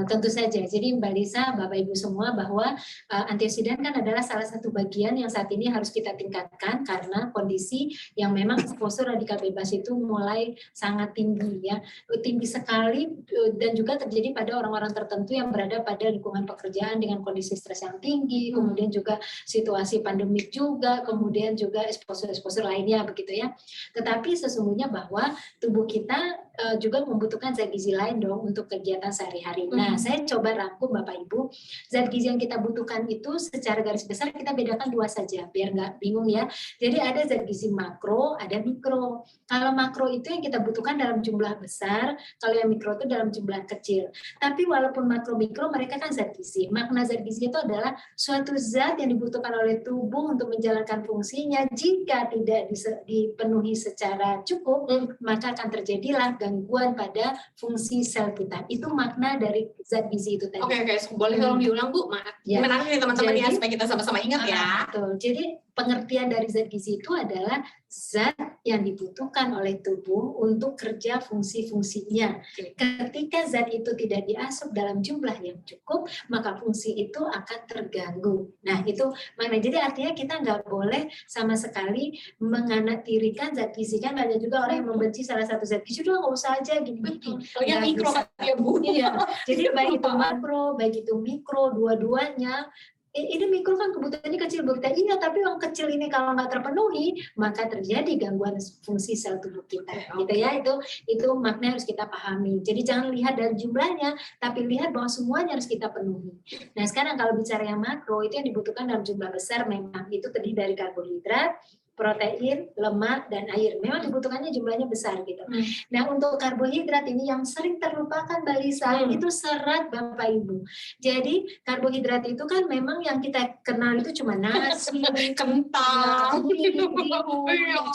Tentu saja. Jadi Mbak Lisa, Bapak Ibu semua, bahwa antioksidan kan adalah salah satu bagian yang saat ini harus kita tingkatkan karena kondisi yang memang eksposur radikal bebas itu mulai sangat tinggi ya, tinggi sekali, dan juga terjadi pada orang-orang tertentu yang berada pada lingkungan pekerjaan dengan kondisi stres yang tinggi, kemudian juga situasi pandemik juga, kemudian juga eksposur lainnya begitu ya. Tetapi sesungguhnya bahwa tubuh kita juga membutuhkan zat gizi lain dong untuk kegiatan sehari-hari. lain. Nah, saya coba rangkum Bapak Ibu, zat gizi yang kita butuhkan itu secara garis besar kita bedakan 2 saja, biar nggak bingung ya. Jadi ada zat gizi makro, ada mikro. Kalau makro itu yang kita butuhkan dalam jumlah besar, kalau yang mikro itu dalam jumlah kecil. Tapi walaupun makro mikro mereka kan zat gizi. Makna zat gizi itu adalah suatu zat yang dibutuhkan oleh tubuh untuk menjalankan fungsinya. Jika tidak dipenuhi secara cukup, maka akan terjadilah gangguan pada fungsi sel kita. Itu makna dari zat gizi itu tadi. Oke, boleh tolong diulang Bu? Ya. Menarik nih teman-teman ya, Jadi, supaya kita sama-sama ingat ya. Betul. Jadi pengertian dari zat gizi itu adalah zat yang dibutuhkan oleh tubuh untuk kerja fungsi-fungsinya. Ketika zat itu tidak diasup dalam jumlah yang cukup, maka fungsi itu akan terganggu. Nah, itu makna. Jadi artinya kita nggak boleh sama sekali menganaktirikan zat gizi. Kan banyak juga orang yang membenci salah satu zat gizi, udah nggak usah aja gini-gini. Yang mikro ya Bu. Iya. Jadi baik itu makro, baik itu mikro, dua-duanya. Ini mikro kan kebutuhannya kecil, Bu. Iya, tapi yang kecil ini kalau nggak terpenuhi, maka terjadi gangguan fungsi sel tubuh kita. Gitu ya, itu makna harus kita pahami. Jadi jangan lihat dari jumlahnya, tapi lihat bahwa semuanya harus kita penuhi. Nah, sekarang kalau bicara yang makro, itu yang dibutuhkan dalam jumlah besar memang itu terdiri dari karbohidrat, protein, lemak, dan air. Memang dibutuhkannya jumlahnya besar gitu. Nah, untuk karbohidrat ini yang sering terlupakan Mbak Lisa, itu serat Bapak Ibu. Jadi karbohidrat itu kan memang yang kita kenal itu cuma nasi, kentang,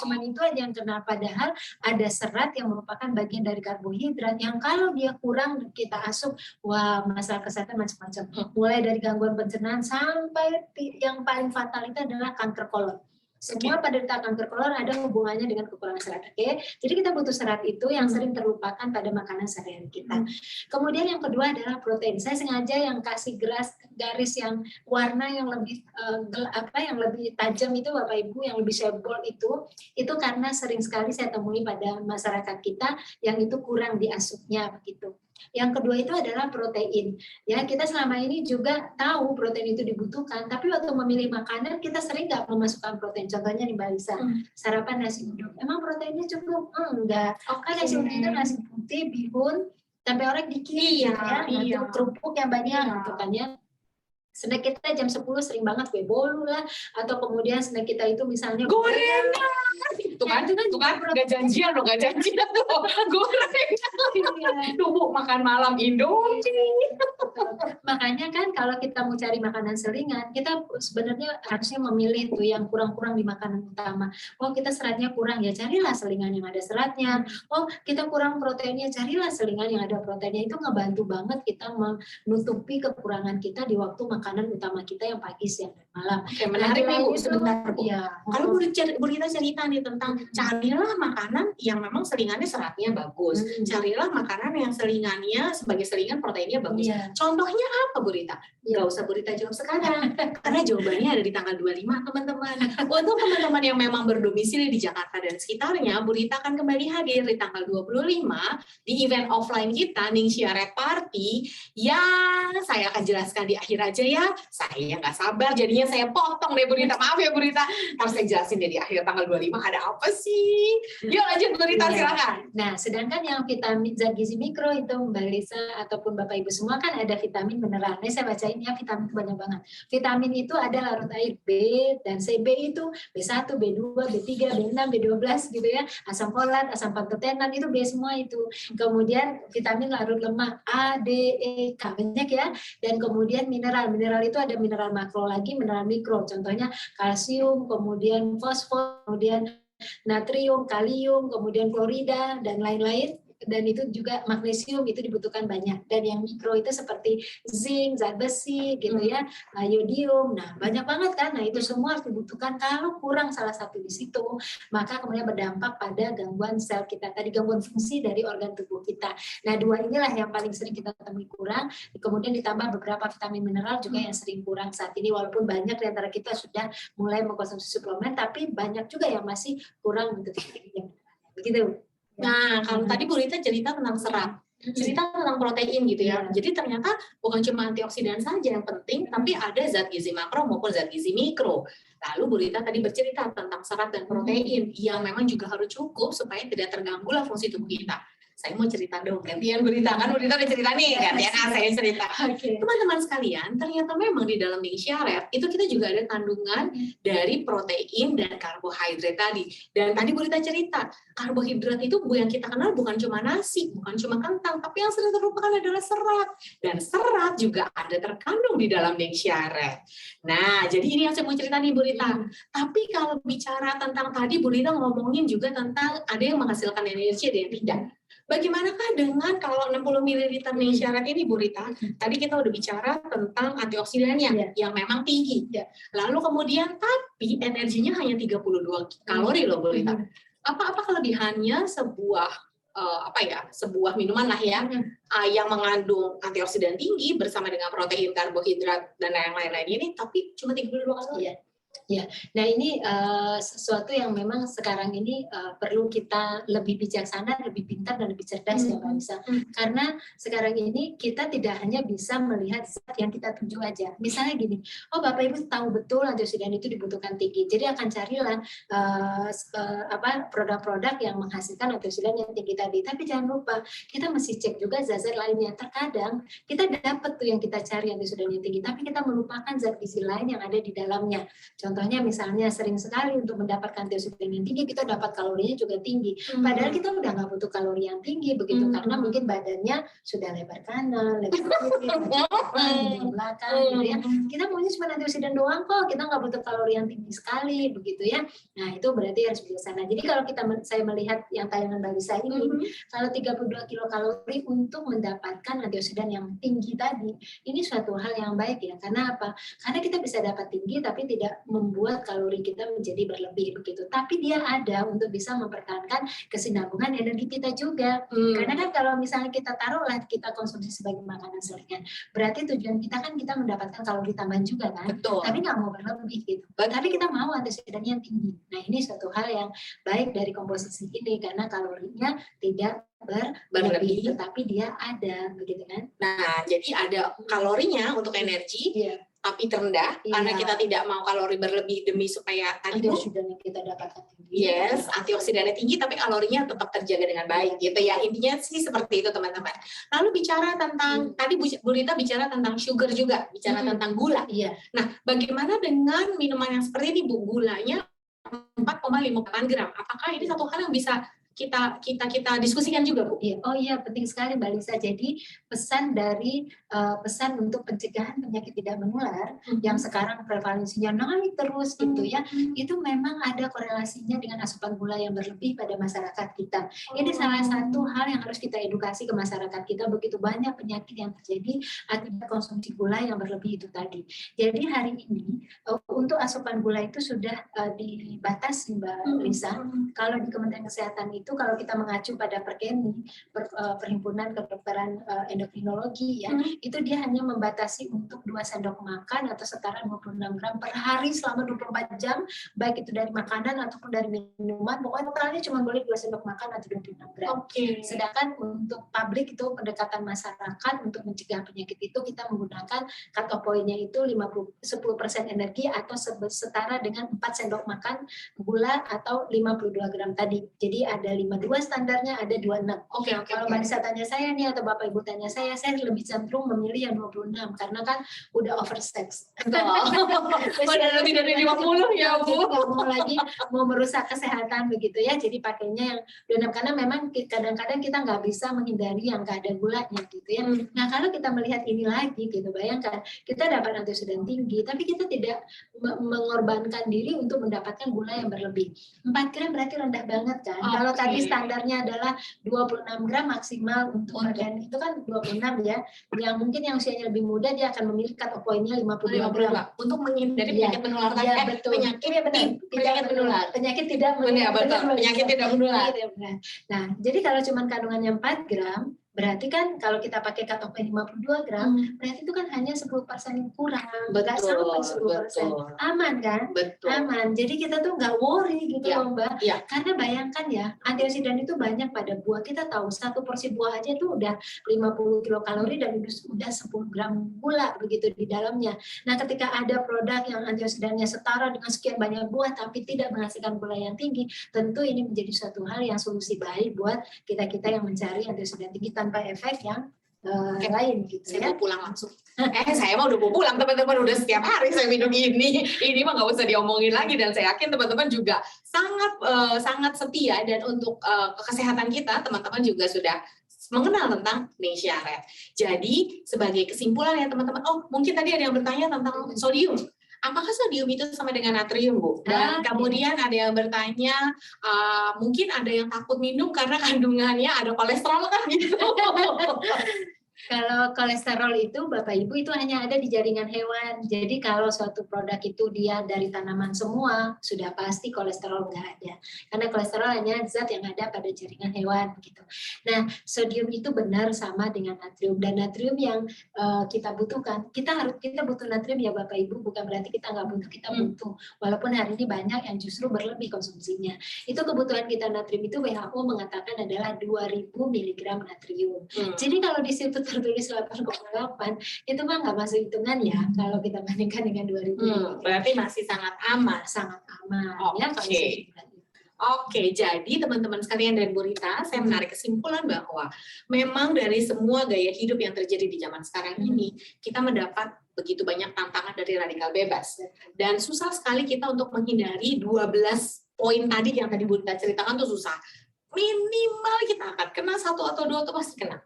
cuma itu aja yang kenal. Padahal ada serat yang merupakan bagian dari karbohidrat yang kalau dia kurang kita asup, wah masalah kesehatan macam-macam. Mulai dari gangguan pencernaan sampai yang paling fatal itu adalah kanker kolon. Semua penderita kanker kolon ada hubungannya dengan kekurangan serat. Jadi kita butuh serat itu yang sering terlupakan pada makanan sehari-hari kita. Kemudian yang kedua adalah protein. Saya sengaja yang kasih garis yang warna yang lebih yang lebih tajam itu Bapak Ibu, yang lebih bold itu karena sering sekali saya temui pada masyarakat kita yang itu kurang diasupnya begitu. Yang kedua itu adalah protein. Ya, kita selama ini juga tahu protein itu dibutuhkan, tapi waktu memilih makanan kita sering nggak memasukkan protein. Contohnya nih Mbak Lisa, sarapan nasi uduk. Emang proteinnya cukup? Enggak. Kan nasi uduk itu nasi putih, bihun, tempe orek dikit, itu kerupuk yang banyak, gitu kan ya. Snack kita jam 10 sering banget kue bolu lah, atau kemudian snack kita itu misalnya gorengan. Itu kan nggak janjian loh, gorengan. Tubuh makan malam Indomie. Makanya kan kalau kita mau cari makanan selingan, kita sebenarnya harusnya memilih tuh yang kurang-kurang di makanan utama. Oh, kita seratnya kurang, ya carilah selingan yang ada seratnya. Oh, kita kurang proteinnya, carilah selingan yang ada proteinnya. Itu ngebantu banget kita menutupi kekurangan kita di waktu makanan utama kita yang pagi, siang, dan malam. Oke, menarik nih Bu, sebentar Bu. Ya. Kalau Bu Rita cerita nih tentang carilah makanan yang memang selingannya seratnya bagus. Carilah makanan yang selingannya sebagai selingan proteinnya bagus. Contohnya apa Bu Rita? Nggak usah Bu Rita jawab sekarang, karena jawabannya ada di tanggal 25 teman-teman. Untuk teman-teman yang memang berdomisili di Jakarta dan sekitarnya, Bu Rita akan kembali hadir di tanggal 25 di event offline kita, Ningxia Red Party, yang saya akan jelaskan di akhir aja ya. Saya nggak sabar, jadinya saya potong deh Bu Rita. Maaf ya Bu Rita, harus saya jelasin deh di akhir tanggal 25 ada apa sih. Yuk lanjut Bu Rita, silakan. Nah, sedangkan yang vitamin zat gizi mikro itu Mbak Lisa ataupun Bapak Ibu semua kan ada vitamin mineral. Ini saya bacain ya, vitamin itu banyak banget. Vitamin itu ada larut air B dan C. B itu B1, B2, B3, B6, B12 gitu ya. Asam folat, asam pantotenan itu B semua itu. Kemudian vitamin larut lemak A, D, E, K banyak ya. Dan kemudian mineral itu ada mineral makro lagi, mineral mikro. Contohnya kalsium, kemudian fosfor, kemudian natrium, kalium, kemudian klorida, dan lain-lain. Dan itu juga magnesium itu dibutuhkan banyak. Dan yang mikro itu seperti zinc, zat besi gitu ya, iodium. Nah, banyak banget kan. Nah, itu semua harus dibutuhkan. Kalau kurang salah satu di situ, maka kemudian berdampak pada gangguan sel kita tadi, gangguan fungsi dari organ tubuh kita. Nah, dua inilah yang paling sering kita temui kurang. Kemudian ditambah beberapa vitamin mineral juga yang sering kurang saat ini, walaupun banyak di antara kita sudah mulai mengkonsumsi suplemen, tapi banyak juga yang masih kurang untuk begitu. Nah, kalau tadi Bu Rita cerita tentang serat, cerita tentang protein gitu ya. Jadi ternyata bukan cuma antioksidan saja yang penting, tapi ada zat gizi makro maupun zat gizi mikro. Lalu Bu Rita tadi bercerita tentang serat dan protein yang memang juga harus cukup supaya tidak terganggulah fungsi tubuh kita. saya mau cerita dong, gantian berita kan, berita udah cerita nih, gantian saya cerita. Teman-teman sekalian, ternyata memang di dalam daging Syaraf itu kita juga ada kandungan dari protein dan karbohidrat tadi. Dan tadi berita cerita, karbohidrat itu yang kita kenal bukan cuma nasi, bukan cuma kentang, tapi yang sering terlupakan adalah serat. Dan serat juga ada terkandung di dalam daging Syaraf. Nah, jadi ini yang saya mau cerita nih Bu Rita. Tapi kalau bicara tentang tadi Bu Rita ngomongin juga tentang ada yang menghasilkan energi, ada yang tidak. Bagaimanakah dengan kalau 60 ml daging Syaraf ini Bu Rita? Tadi kita udah bicara tentang antioksidannya yang memang tinggi. Lalu kemudian tapi energinya hanya 32 kalori loh Bu Rita. Apa kelebihannya sebuah sebuah minuman lah ya yang mengandung antioksidan tinggi bersama dengan protein, karbohidrat dan yang lain-lain ini tapi cuma 32 kalori. Ya, nah ini sesuatu yang memang sekarang ini perlu kita lebih bijaksana, lebih pintar dan lebih cerdas ya Mbak Lisa. Karena sekarang ini kita tidak hanya bisa melihat zat yang kita tuju aja. Misalnya gini, oh Bapak Ibu tahu betul antioksidan itu dibutuhkan tinggi, jadi akan carilah produk-produk yang menghasilkan antioksidan yang tinggi tadi. Tapi jangan lupa kita mesti cek juga zat-zat lainnya. Terkadang kita dapat tuh yang kita cari antioksidan yang tinggi, tapi kita melupakan zat gizi lain yang ada di dalamnya. Contohnya misalnya sering sekali untuk mendapatkan antioksidan yang tinggi kita dapat kalorinya juga tinggi. Padahal kita udah nggak butuh kalori yang tinggi begitu karena mungkin badannya sudah lebar kanan, lebar kiri, lebar belakang, gitu ya. Kita maunya cuma antioksidan doang kok, kita nggak butuh kalori yang tinggi sekali begitu ya. Nah itu berarti harus bijaksana. Jadi kalau saya melihat yang tayangan Mbak Lisa ini, kalau 32 kilokalori untuk mendapatkan antioksidan yang tinggi tadi, ini suatu hal yang baik ya. Karena apa? Karena kita bisa dapat tinggi tapi tidak membuat kalori kita menjadi berlebih begitu. Tapi dia ada untuk bisa mempertahankan kesinambungan energi kita juga. Karena kan kalau misalnya kita taruhlah kita konsumsi sebagai makanan seringan, berarti tujuan kita kan kita mendapatkan kalori tambahan juga kan. Betul. Tapi nggak mau berlebih gitu. Tapi kita mau antioksidan yang tinggi. Nah ini suatu hal yang baik dari komposisi ini karena kalorinya tidak berlebih, tetapi dia ada begitu kan. Nah jadi ada kalorinya untuk energi. Tapi terendah karena kita tidak mau kalori berlebih demi supaya tadi antioksidan yang kita dapatkan tinggi. Yes, antioksidannya tinggi tapi kalorinya tetap terjaga dengan baik gitu ya. Intinya sih seperti itu teman-teman. Lalu bicara tentang tadi Bu Rita bicara tentang sugar juga, bicara tentang gula. Nah, bagaimana dengan minuman yang seperti ini Bu? Gulanya 4,58 gram. Apakah ini satu hal yang bisa kita diskusikan juga Bu? Oh iya, penting sekali Mbak Lisa. Jadi pesan untuk pencegahan penyakit tidak menular yang sekarang prevalensinya naik terus gitu ya, itu memang ada korelasinya dengan asupan gula yang berlebih pada masyarakat kita. Ini salah satu hal yang harus kita edukasi ke masyarakat kita, begitu banyak penyakit yang terjadi akibat konsumsi gula yang berlebih itu tadi. Jadi hari ini untuk asupan gula itu sudah dibatasi Mbak Lisa. Kalau di Kementerian Kesehatan itu kalau kita mengacu pada Perkeni, Perhimpunan Kedokteran Endokrinologi ya, itu dia hanya membatasi untuk 2 sendok makan atau setara 26 gram per hari selama 24 jam, baik itu dari makanan ataupun dari minuman, pokoknya totalnya cuma boleh 2 sendok makan atau 26 gram. Sedangkan untuk publik itu pendekatan masyarakat untuk mencegah penyakit itu kita menggunakan cut off point-nya itu 10% energi atau setara dengan 4 sendok makan gula atau 52 gram tadi. Jadi ada 52 standarnya, ada 26. Kalau Mbak Lisa tanya saya nih atau Bapak Ibu tanya saya lebih cenderung memilih yang 26 karena kan udah oversex. Udah lebih dari 50 ya Bu. Nggak mau lagi mau merusak kesehatan begitu ya. Jadi pakainya yang 26 karena memang kadang-kadang kita nggak bisa menghindari yang nggak ada gulanya gitu ya. Nah kalau kita melihat ini lagi gitu, bayangkan kita dapat antioksidan tinggi tapi kita tidak mengorbankan diri untuk mendapatkan gula yang berlebih. 4 gram berarti rendah banget kan. Kalau tadi standarnya adalah 26 gram maksimal untuk badan itu kan 26 ya. Yang mungkin yang usianya lebih muda dia akan memilih cut off point-nya 52 gram untuk menghindari penyakit menular tadi. Penyakit menular. Penyakit tidak menular. Penyakit tidak menular. Nah, jadi kalau cuma kandungannya 4 gram Berarti kan kalau kita pakai cut off 52 gram, berarti itu kan hanya 10% kurang, nggak sampai 10%. Aman kan? Betul. Aman. Jadi kita tuh nggak worry gitu Ya, loh Mbak. ya. Karena bayangkan ya, antioksidan itu banyak pada buah. Kita tahu satu porsi buah aja tuh udah 50 kilokalori dan udah 10 gram gula begitu di dalamnya. Nah, ketika ada produk yang antioksidannya setara dengan sekian banyak buah tapi tidak menghasilkan gula yang tinggi, tentu ini menjadi suatu hal yang solusi baik buat kita-kita yang mencari antioksidan tinggi tanpa efek yang lain gitu. Saya mau pulang langsung. Saya mah udah mau pulang teman-teman, udah setiap hari saya minum ini mah nggak usah diomongin lagi, dan saya yakin teman-teman juga sangat setia, dan untuk kesehatan kita teman-teman juga sudah mengenal tentang Indonesia Red. Jadi sebagai kesimpulan ya teman-teman, mungkin tadi ada yang bertanya tentang sodium. Apakah sodium itu sama dengan natrium, Bu? Dan kemudian ada yang bertanya, mungkin ada yang takut minum karena kandungannya ada kolesterol kan gitu. Kalau kolesterol itu Bapak Ibu itu hanya ada di jaringan hewan. Jadi kalau suatu produk itu dia dari tanaman semua, sudah pasti kolesterol nggak ada. Karena kolesterol hanya zat yang ada pada jaringan hewan gitu. Nah, sodium itu benar sama dengan natrium, dan natrium yang kita butuhkan. Kita butuh natrium ya Bapak Ibu, bukan berarti kita nggak butuh, kita butuh. Walaupun hari ini banyak yang justru berlebih konsumsinya. Itu kebutuhan kita natrium itu WHO mengatakan adalah 2000 mg natrium. Jadi kalau di situ tertulis 8,8 itu mah nggak masuk hitungan ya kalau kita bandingkan dengan 2000. Berarti masih sangat aman. Sangat aman. Oke, jadi teman-teman sekalian dan Bu Rita, saya menarik kesimpulan bahwa memang dari semua gaya hidup yang terjadi di zaman sekarang ini, kita mendapat begitu banyak tantangan dari radikal bebas. Dan susah sekali kita untuk menghindari 12 poin tadi yang tadi Bu Rita ceritakan tuh susah. Minimal kita akan kena 1 atau 2 tuh pasti kena.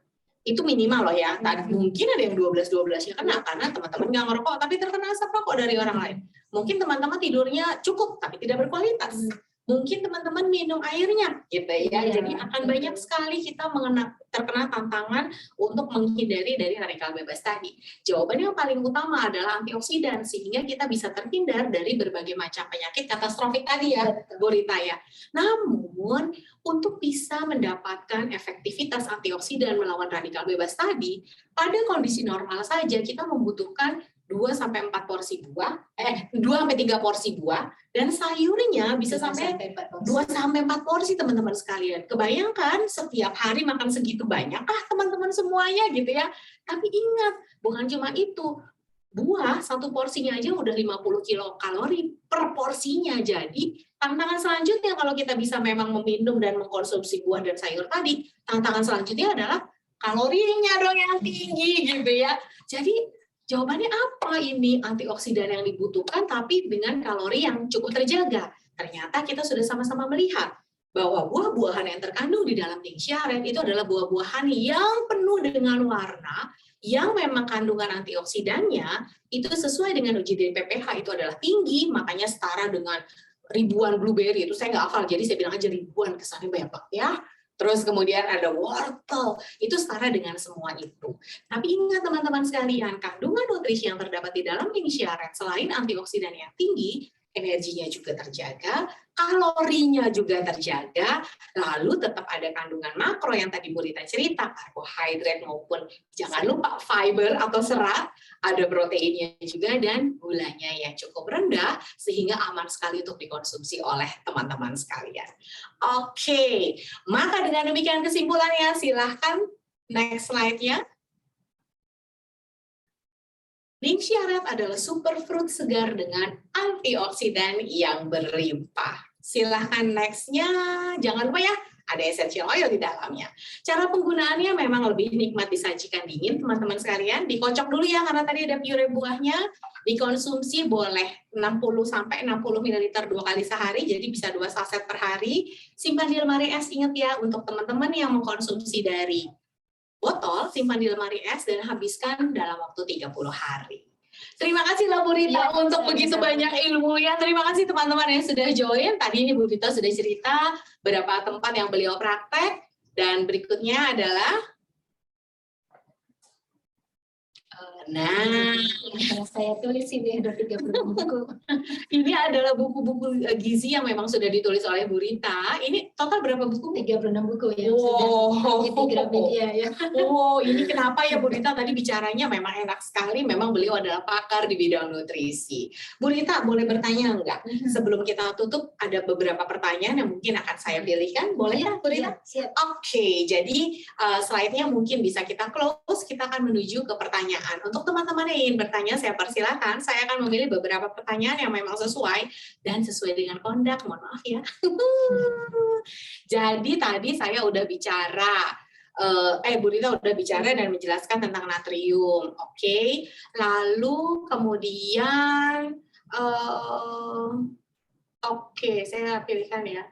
Itu minimal loh ya. Mungkin ada yang 12-12-nya kena karena teman-teman nggak ngerokok tapi terkena asap rokok dari orang lain. Mungkin teman-teman tidurnya cukup tapi tidak berkualitas. Mungkin teman-teman minum airnya gitu ya. Jadi akan banyak sekali kita terkena tantangan untuk menghindari dari radikal bebas tadi. Jawaban yang paling utama adalah antioksidan, sehingga kita bisa terhindar dari berbagai macam penyakit katastrofik tadi ya, Bu Rita ya. Namun untuk bisa mendapatkan efektivitas antioksidan melawan radikal bebas tadi, pada kondisi normal saja kita membutuhkan 2-4 porsi buah, 2-3 porsi buah, dan sayurnya bisa sampai 2-4 porsi teman-teman sekalian. Kebayangkan setiap hari makan segitu banyak, teman-teman semuanya gitu ya. Tapi ingat, bukan cuma itu, buah 1 porsinya aja udah 50 kilokalori per porsinya. Jadi tantangan selanjutnya kalau kita bisa memang meminum dan mengkonsumsi buah dan sayur tadi, tantangan selanjutnya adalah kalorinya dong yang tinggi gitu ya. Jadi jawabannya apa ini? Antioksidan yang dibutuhkan tapi dengan kalori yang cukup terjaga. Ternyata kita sudah sama-sama melihat bahwa buah-buahan yang terkandung di dalam Ningxia Red itu adalah buah-buahan yang penuh dengan warna, yang memang kandungan antioksidannya itu sesuai dengan uji dari PPH itu adalah tinggi, makanya setara dengan ribuan blueberry. Itu saya nggak hafal, jadi saya bilang aja ribuan, kesannya banyak banget ya. Terus kemudian ada wortel, itu setara dengan semua itu. Tapi ingat teman-teman sekalian, kandungan nutrisi yang terdapat di dalam Ningxia Red selain antioksidan yang tinggi, energinya juga terjaga, kalorinya juga terjaga, lalu tetap ada kandungan makro yang tadi Bu Rita cerita, karbohidrat maupun jangan lupa fiber atau serat, ada proteinnya juga, dan gulanya yang cukup rendah, sehingga aman sekali untuk dikonsumsi oleh teman-teman sekalian. Oke, maka dengan demikian kesimpulannya, silahkan next slide-nya. Ningxia Red adalah superfruit segar dengan antioksidan yang berlimpah. Silahkan next-nya, jangan lupa ya, ada essential oil di dalamnya. Cara penggunaannya memang lebih nikmat disajikan dingin, teman-teman sekalian. Dikocok dulu ya, karena tadi ada puree buahnya. Dikonsumsi boleh 60-60 ml 2 kali sehari, jadi bisa 2 saset per hari. Simpan di lemari es, ingat ya, untuk teman-teman yang mengkonsumsi dari botol, simpan di lemari es dan habiskan dalam waktu 30 hari. Terima kasih Bu Rita untuk begitu banyak ilmunya. Terima kasih teman-teman yang sudah join. Tadi ini Bu Rita sudah cerita beberapa tempat yang beliau praktek. Dan berikutnya adalah Nah, Saya tulis ini ada 30 buku. ini adalah buku-buku gizi yang memang sudah ditulis oleh Bu Rita. Ini total berapa buku? 36 buku yang Wow. sudah di Gramedia ya. Oh, ini kenapa ya Bu Rita tadi bicaranya memang enak sekali. Memang beliau adalah pakar di bidang nutrisi. Bu Rita, boleh bertanya enggak? Sebelum kita tutup, ada beberapa pertanyaan yang mungkin akan saya pilihkan. Boleh ya, Bu Rita? Siap. Oke, jadi slide-nya mungkin bisa kita close. Kita akan menuju ke pertanyaan. Untuk teman-teman yang ingin bertanya, saya persilakan. Saya akan memilih beberapa pertanyaan yang memang sesuai dan sesuai dengan kondak. Mohon maaf ya. Jadi tadi saya udah bicara, Bu Rita udah bicara dan menjelaskan tentang natrium, oke. Lalu kemudian, oke, saya pilihkan ya.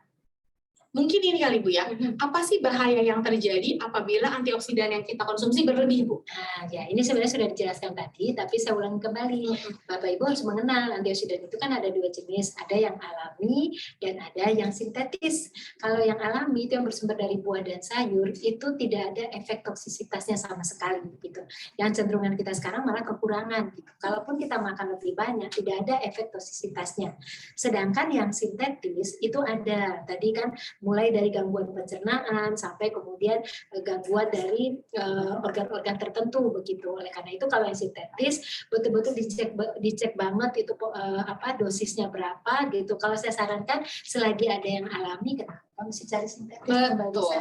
Mungkin ini kali Bu ya, apa sih bahaya yang terjadi apabila antioksidan yang kita konsumsi berlebih, Bu? Nah, ya ini sebenarnya sudah dijelaskan tadi, tapi saya ulangi kembali. Bapak Ibu harus mengenal antioksidan itu kan ada dua jenis, ada yang alami dan ada yang sintetis. Kalau yang alami itu yang bersumber dari buah dan sayur itu tidak ada efek toksisitasnya sama sekali gitu. Yang cenderungan kita sekarang malah kekurangan gitu. Kalaupun kita makan lebih banyak tidak ada efek toksisitasnya. Sedangkan yang sintetis itu ada tadi kan mulai dari gangguan pencernaan sampai kemudian gangguan dari organ-organ tertentu begitu. Oleh karena itu kalau yang sintetis betul-betul dicek banget itu dosisnya berapa gitu. Kalau saya sarankan selagi ada yang alami kenapa mesti cari sintetis? Betul.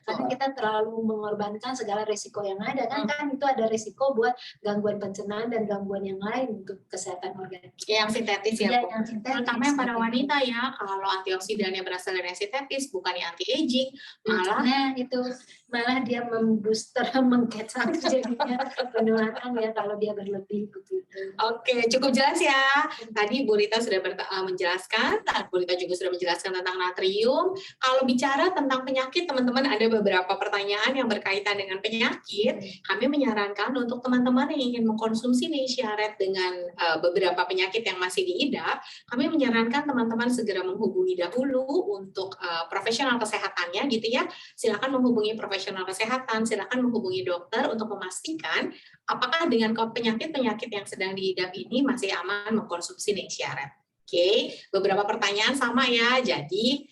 Karena kita terlalu mengorbankan segala resiko yang ada kan itu ada resiko buat gangguan pencernaan dan gangguan yang lain untuk kesehatan organ. Yang sintetis ya, Bu. Yang sintetis. Terutama yang pada wanita ya, kalau antioksidannya berasal dari yang sintetis, bukannya anti-aging, malah. Nah itu malah dia membooster, mengkecap jadinya penularan ya kalau dia berlebih begitu. Oke, cukup jelas ya. Tadi Bu Rita sudah menjelaskan, Bu Rita juga sudah menjelaskan tentang natrium. Kalau bicara tentang penyakit, teman-teman ada beberapa pertanyaan yang berkaitan dengan penyakit. Kami menyarankan untuk teman-teman yang ingin mengkonsumsi Neisha Red dengan beberapa penyakit yang masih diidap, kami menyarankan teman-teman segera menghubungi dahulu untuk profesional kesehatannya gitu ya. Silakan menghubungi profesional kesehatan, silakan menghubungi dokter untuk memastikan apakah dengan penyakit-penyakit yang sedang diidap ini masih aman mengkonsumsi Neisha Red. Oke, beberapa pertanyaan sama ya, jadi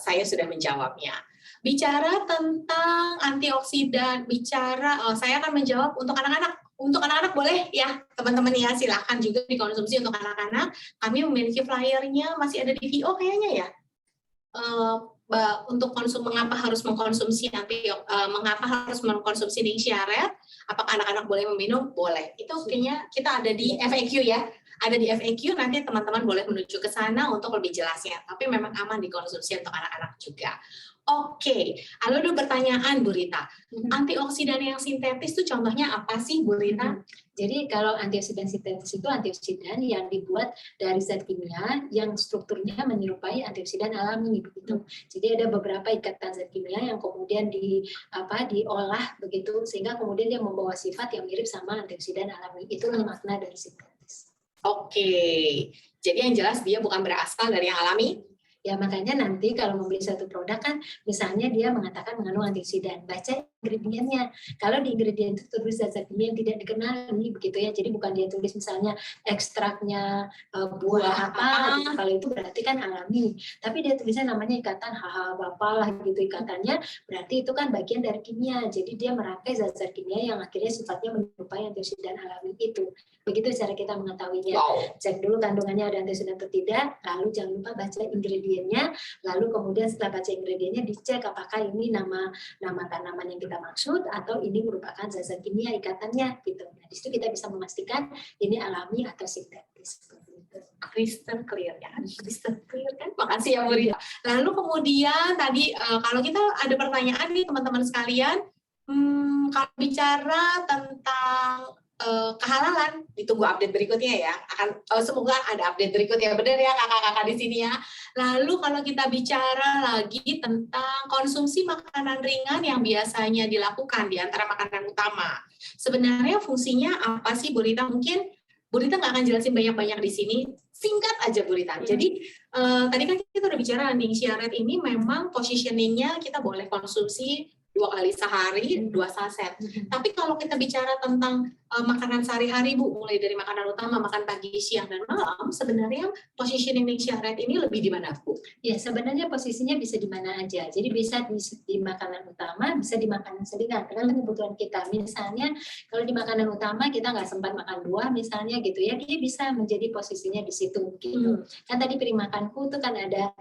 saya sudah menjawabnya. Bicara tentang antioksidan, saya akan menjawab untuk anak-anak. Untuk anak-anak boleh ya, teman-teman ya, silahkan juga dikonsumsi untuk anak-anak. Kami memiliki flyernya, masih ada di VO kayaknya ya. Untuk mengapa harus mengkonsumsi Neisha Red? Apakah anak-anak boleh meminum? Boleh. Itu kayaknya kita ada di FAQ ya. Ada di FAQ, nanti teman-teman boleh menuju ke sana untuk lebih jelasnya. Tapi memang aman dikonsumsi untuk anak-anak juga. Oke, lalu ada pertanyaan Bu Rita. Antioksidan yang sintetis itu contohnya apa sih Bu Rita? Jadi kalau antioksidan sintetis itu antioksidan yang dibuat dari zat kimia yang strukturnya menyerupai antioksidan alami begitu. Jadi ada beberapa ikatan zat kimia yang kemudian diolah begitu sehingga kemudian dia membawa sifat yang mirip sama antioksidan alami. Itulah makna dari sintetis. Oke, jadi yang jelas dia bukan berasal dari yang alami. Ya makanya nanti kalau membeli satu produk kan misalnya dia mengatakan mengandung antioksidan, baca ingredientnya. Kalau di ingredient itu tulis zat-zat kimia yang tidak dikenali begitu ya. Jadi bukan dia tulis misalnya ekstraknya buah apa gitu. Kalau itu berarti kan alami. Tapi dia tulisnya namanya ikatan apalah gitu ikatannya, berarti itu kan bagian dari kimia. Jadi dia merangkai zat-zat kimia yang akhirnya sifatnya menyerupai antioksidan alami itu. Begitu cara kita mengetahuinya. Wow. Cek dulu kandungannya ada antioksidan atau tidak, lalu jangan lupa baca ingredientnya, lalu kemudian setelah baca ingredientnya dicek apakah ini nama tanaman yang kita maksud atau ini merupakan zat-zat kimia ikatannya gitu. Nah, di situ kita bisa memastikan ini alami atau sintetis. Crystal clear ya, crystal clear kan? Makasih ya Bu Rita. Lalu kemudian tadi kalau kita ada pertanyaan nih teman-teman sekalian, kalau bicara tentang kehalalan, ditunggu update berikutnya ya. Semoga ada update berikutnya, benar ya kakak-kakak di sini ya. Lalu kalau kita bicara lagi tentang konsumsi makanan ringan yang biasanya dilakukan di antara makanan utama, sebenarnya fungsinya apa sih Bu Rita? Mungkin Bu Rita nggak akan jelasin banyak-banyak di sini, singkat aja Bu Rita. Jadi tadi kan kita udah bicara Neisha Red ini memang positioningnya kita boleh konsumsi 2 kali sehari, 2 saset. Tapi kalau kita bicara tentang makanan sehari-hari Bu, mulai dari makanan utama, makan pagi, siang, dan malam, sebenarnya positioning Ningxia Red ini lebih di mana Bu? Ya, sebenarnya posisinya bisa di mana aja. Jadi bisa di makanan utama, bisa di makanan selingan. Tergantung kebutuhan kita. Misalnya kalau di makanan utama kita nggak sempat makan buah misalnya gitu ya, dia bisa menjadi posisinya di situ gitu. Kan tadi piring makanku itu kan ada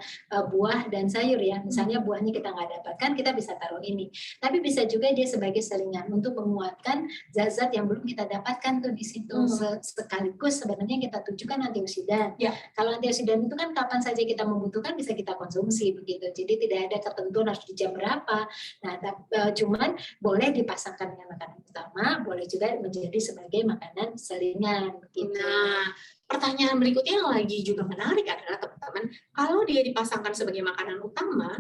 buah dan sayur ya. Misalnya buahnya kita nggak dapatkan, kita bisa taruh ini. Tapi bisa juga dia sebagai selingan untuk menguatkan zat-zat yang belum kita dapatkan tuh di situ. Sekaligus sebenarnya kita tujukan antioksidan. Ya. Kalau antioksidan itu kan kapan saja kita membutuhkan bisa kita konsumsi begitu. Jadi tidak ada ketentuan harus di jam berapa. Nah, cuman boleh dipasangkan dengan makanan utama, boleh juga menjadi sebagai makanan selingan begitu. Nah, pertanyaan berikutnya yang lagi juga menarik adalah teman-teman, kalau dia dipasangkan sebagai makanan utama,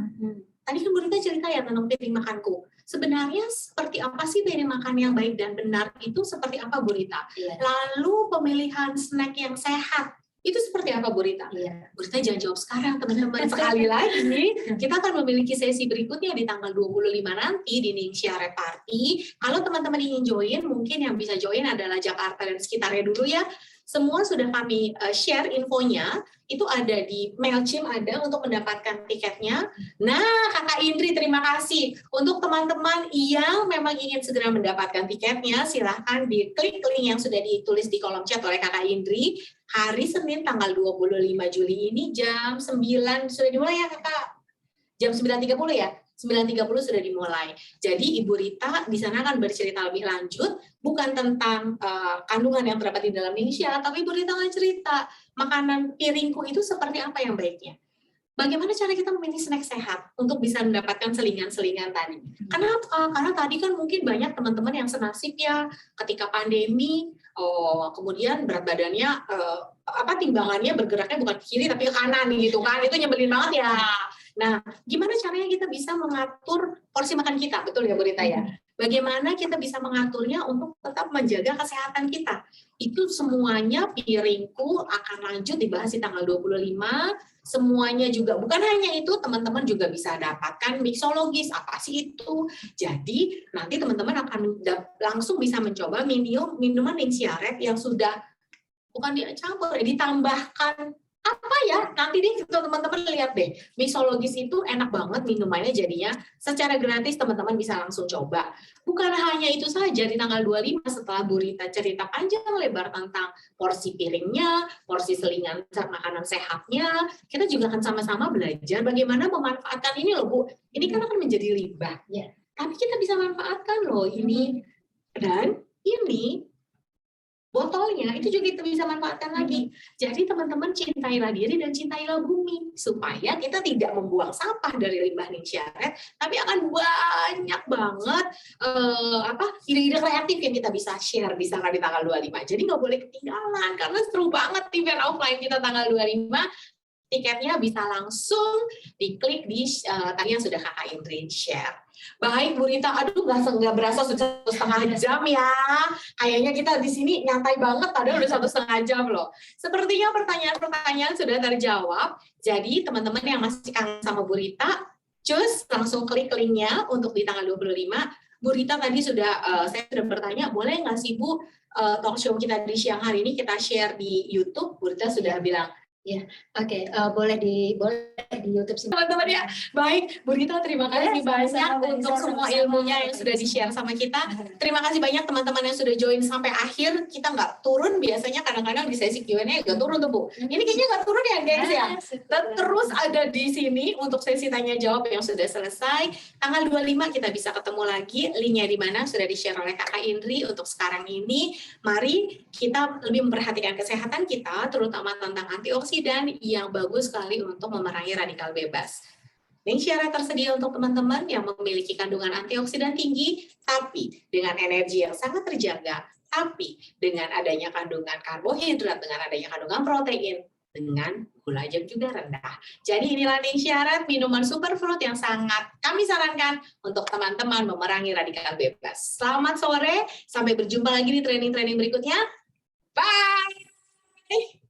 tadi kan Bu Rita cerita ya tentang piring makanku. Sebenarnya seperti apa sih piring makan yang baik dan benar itu seperti apa Bu Rita? Iya. Lalu pemilihan snack yang sehat itu seperti apa Bu Rita? Iya. Bu Rita jangan jawab sekarang teman-teman. Sekali lagi kita akan memiliki sesi berikutnya di tanggal 25 nanti di Ningxia Red Party. Kalau teman-teman ingin join, mungkin yang bisa join adalah Jakarta dan sekitarnya dulu ya. Semua sudah kami share infonya, itu ada di Mailchimp ada untuk mendapatkan tiketnya. Nah, Kakak Indri terima kasih. Untuk teman-teman yang memang ingin segera mendapatkan tiketnya, silahkan diklik link yang sudah ditulis di kolom chat oleh Kakak Indri. Hari Senin tanggal 25 Juli ini jam 9, sudah dimulai ya Kakak? Jam 9.30 ya? 9.30 sudah dimulai. Jadi Ibu Rita di sana akan bercerita lebih lanjut, bukan tentang kandungan yang terdapat di dalam Ningxia, tapi Ibu Rita akan cerita makanan piringku itu seperti apa yang baiknya. Bagaimana cara kita memilih snack sehat untuk bisa mendapatkan selingan-selingan tadi. Kenapa? Karena tadi kan mungkin banyak teman-teman yang senasib ya ketika pandemi, kemudian berat badannya, timbangannya bergeraknya bukan ke kiri tapi ke kanan gitu kan, itu nyebelin banget ya. Nah, gimana caranya kita bisa mengatur porsi makan kita, betul ya Bu Rita ya? Bagaimana kita bisa mengaturnya untuk tetap menjaga kesehatan kita. Itu semuanya piringku akan lanjut dibahas di tanggal 25. Semuanya juga, bukan hanya itu, teman-teman juga bisa dapatkan mixologis, apa sih itu. Jadi, nanti teman-teman akan langsung bisa mencoba minuman Ningxia Red yang sudah, bukan dicampur, ditambahkan apa ya, nanti deh teman-teman lihat deh, mixologis itu enak banget minumannya jadinya, secara gratis teman-teman bisa langsung coba. Bukan hanya itu saja, di tanggal 25 setelah Bu Rita cerita panjang lebar tentang porsi piringnya, porsi selingan makanan sehatnya, kita juga akan sama-sama belajar bagaimana memanfaatkan ini loh Bu, ini kan akan menjadi limbah, tapi kita bisa manfaatkan loh ini, dan ini botolnya itu juga kita bisa manfaatkan lagi. Jadi teman-teman cintailah diri dan cintailah bumi supaya kita tidak membuang sampah dari limbah Ningxia Red, tapi akan banyak banget ide-ide kreatif yang kita bisa share di sana di tanggal 25. Jadi nggak boleh ketinggalan karena seru banget event offline kita tanggal 25. Tiketnya bisa langsung diklik di tadi yang sudah Kakak Indri share. Baik Bu Rita, aduh nggak berasa sudah 1,5 jam ya. Kayaknya kita di sini nyantai banget, padahal udah 1,5 jam loh. Sepertinya pertanyaan-pertanyaan sudah terjawab. Jadi teman-teman yang masih kangen sama Bu Rita, cus langsung klik linknya untuk di tanggal 25. Bu Rita tadi saya sudah bertanya, boleh nggak sih Bu talk show kita di siang hari ini kita share di YouTube? Bu Rita sudah bilang, ya, oke, boleh di YouTube sih. Teman-teman ya, baik Bu Rita terima kasih banyak untuk semua ilmunya yang sudah di-share sama kita. Terima kasih banyak teman-teman yang sudah join sampai akhir. Kita nggak turun, biasanya kadang-kadang di sesi Q&A nggak turun tuh Bu. Ini kayaknya nggak turun ya guys ya. Terus ada di sini untuk sesi tanya jawab yang sudah selesai. Tanggal 25 kita bisa ketemu lagi. Linknya di mana sudah di-share oleh Kakak Indri. Untuk sekarang ini, mari kita lebih memperhatikan kesehatan kita, terutama tentang antioksidan yang bagus sekali untuk memerangi radikal bebas. Ningxia Red tersedia untuk teman-teman yang memiliki kandungan antioksidan tinggi, tapi dengan energi yang sangat terjaga, tapi dengan adanya kandungan karbohidrat, dengan adanya kandungan protein, dengan gula yang juga rendah. Jadi inilah Ningxia Red, minuman superfood yang sangat kami sarankan untuk teman-teman memerangi radikal bebas. Selamat sore, sampai berjumpa lagi di training-training berikutnya. Bye!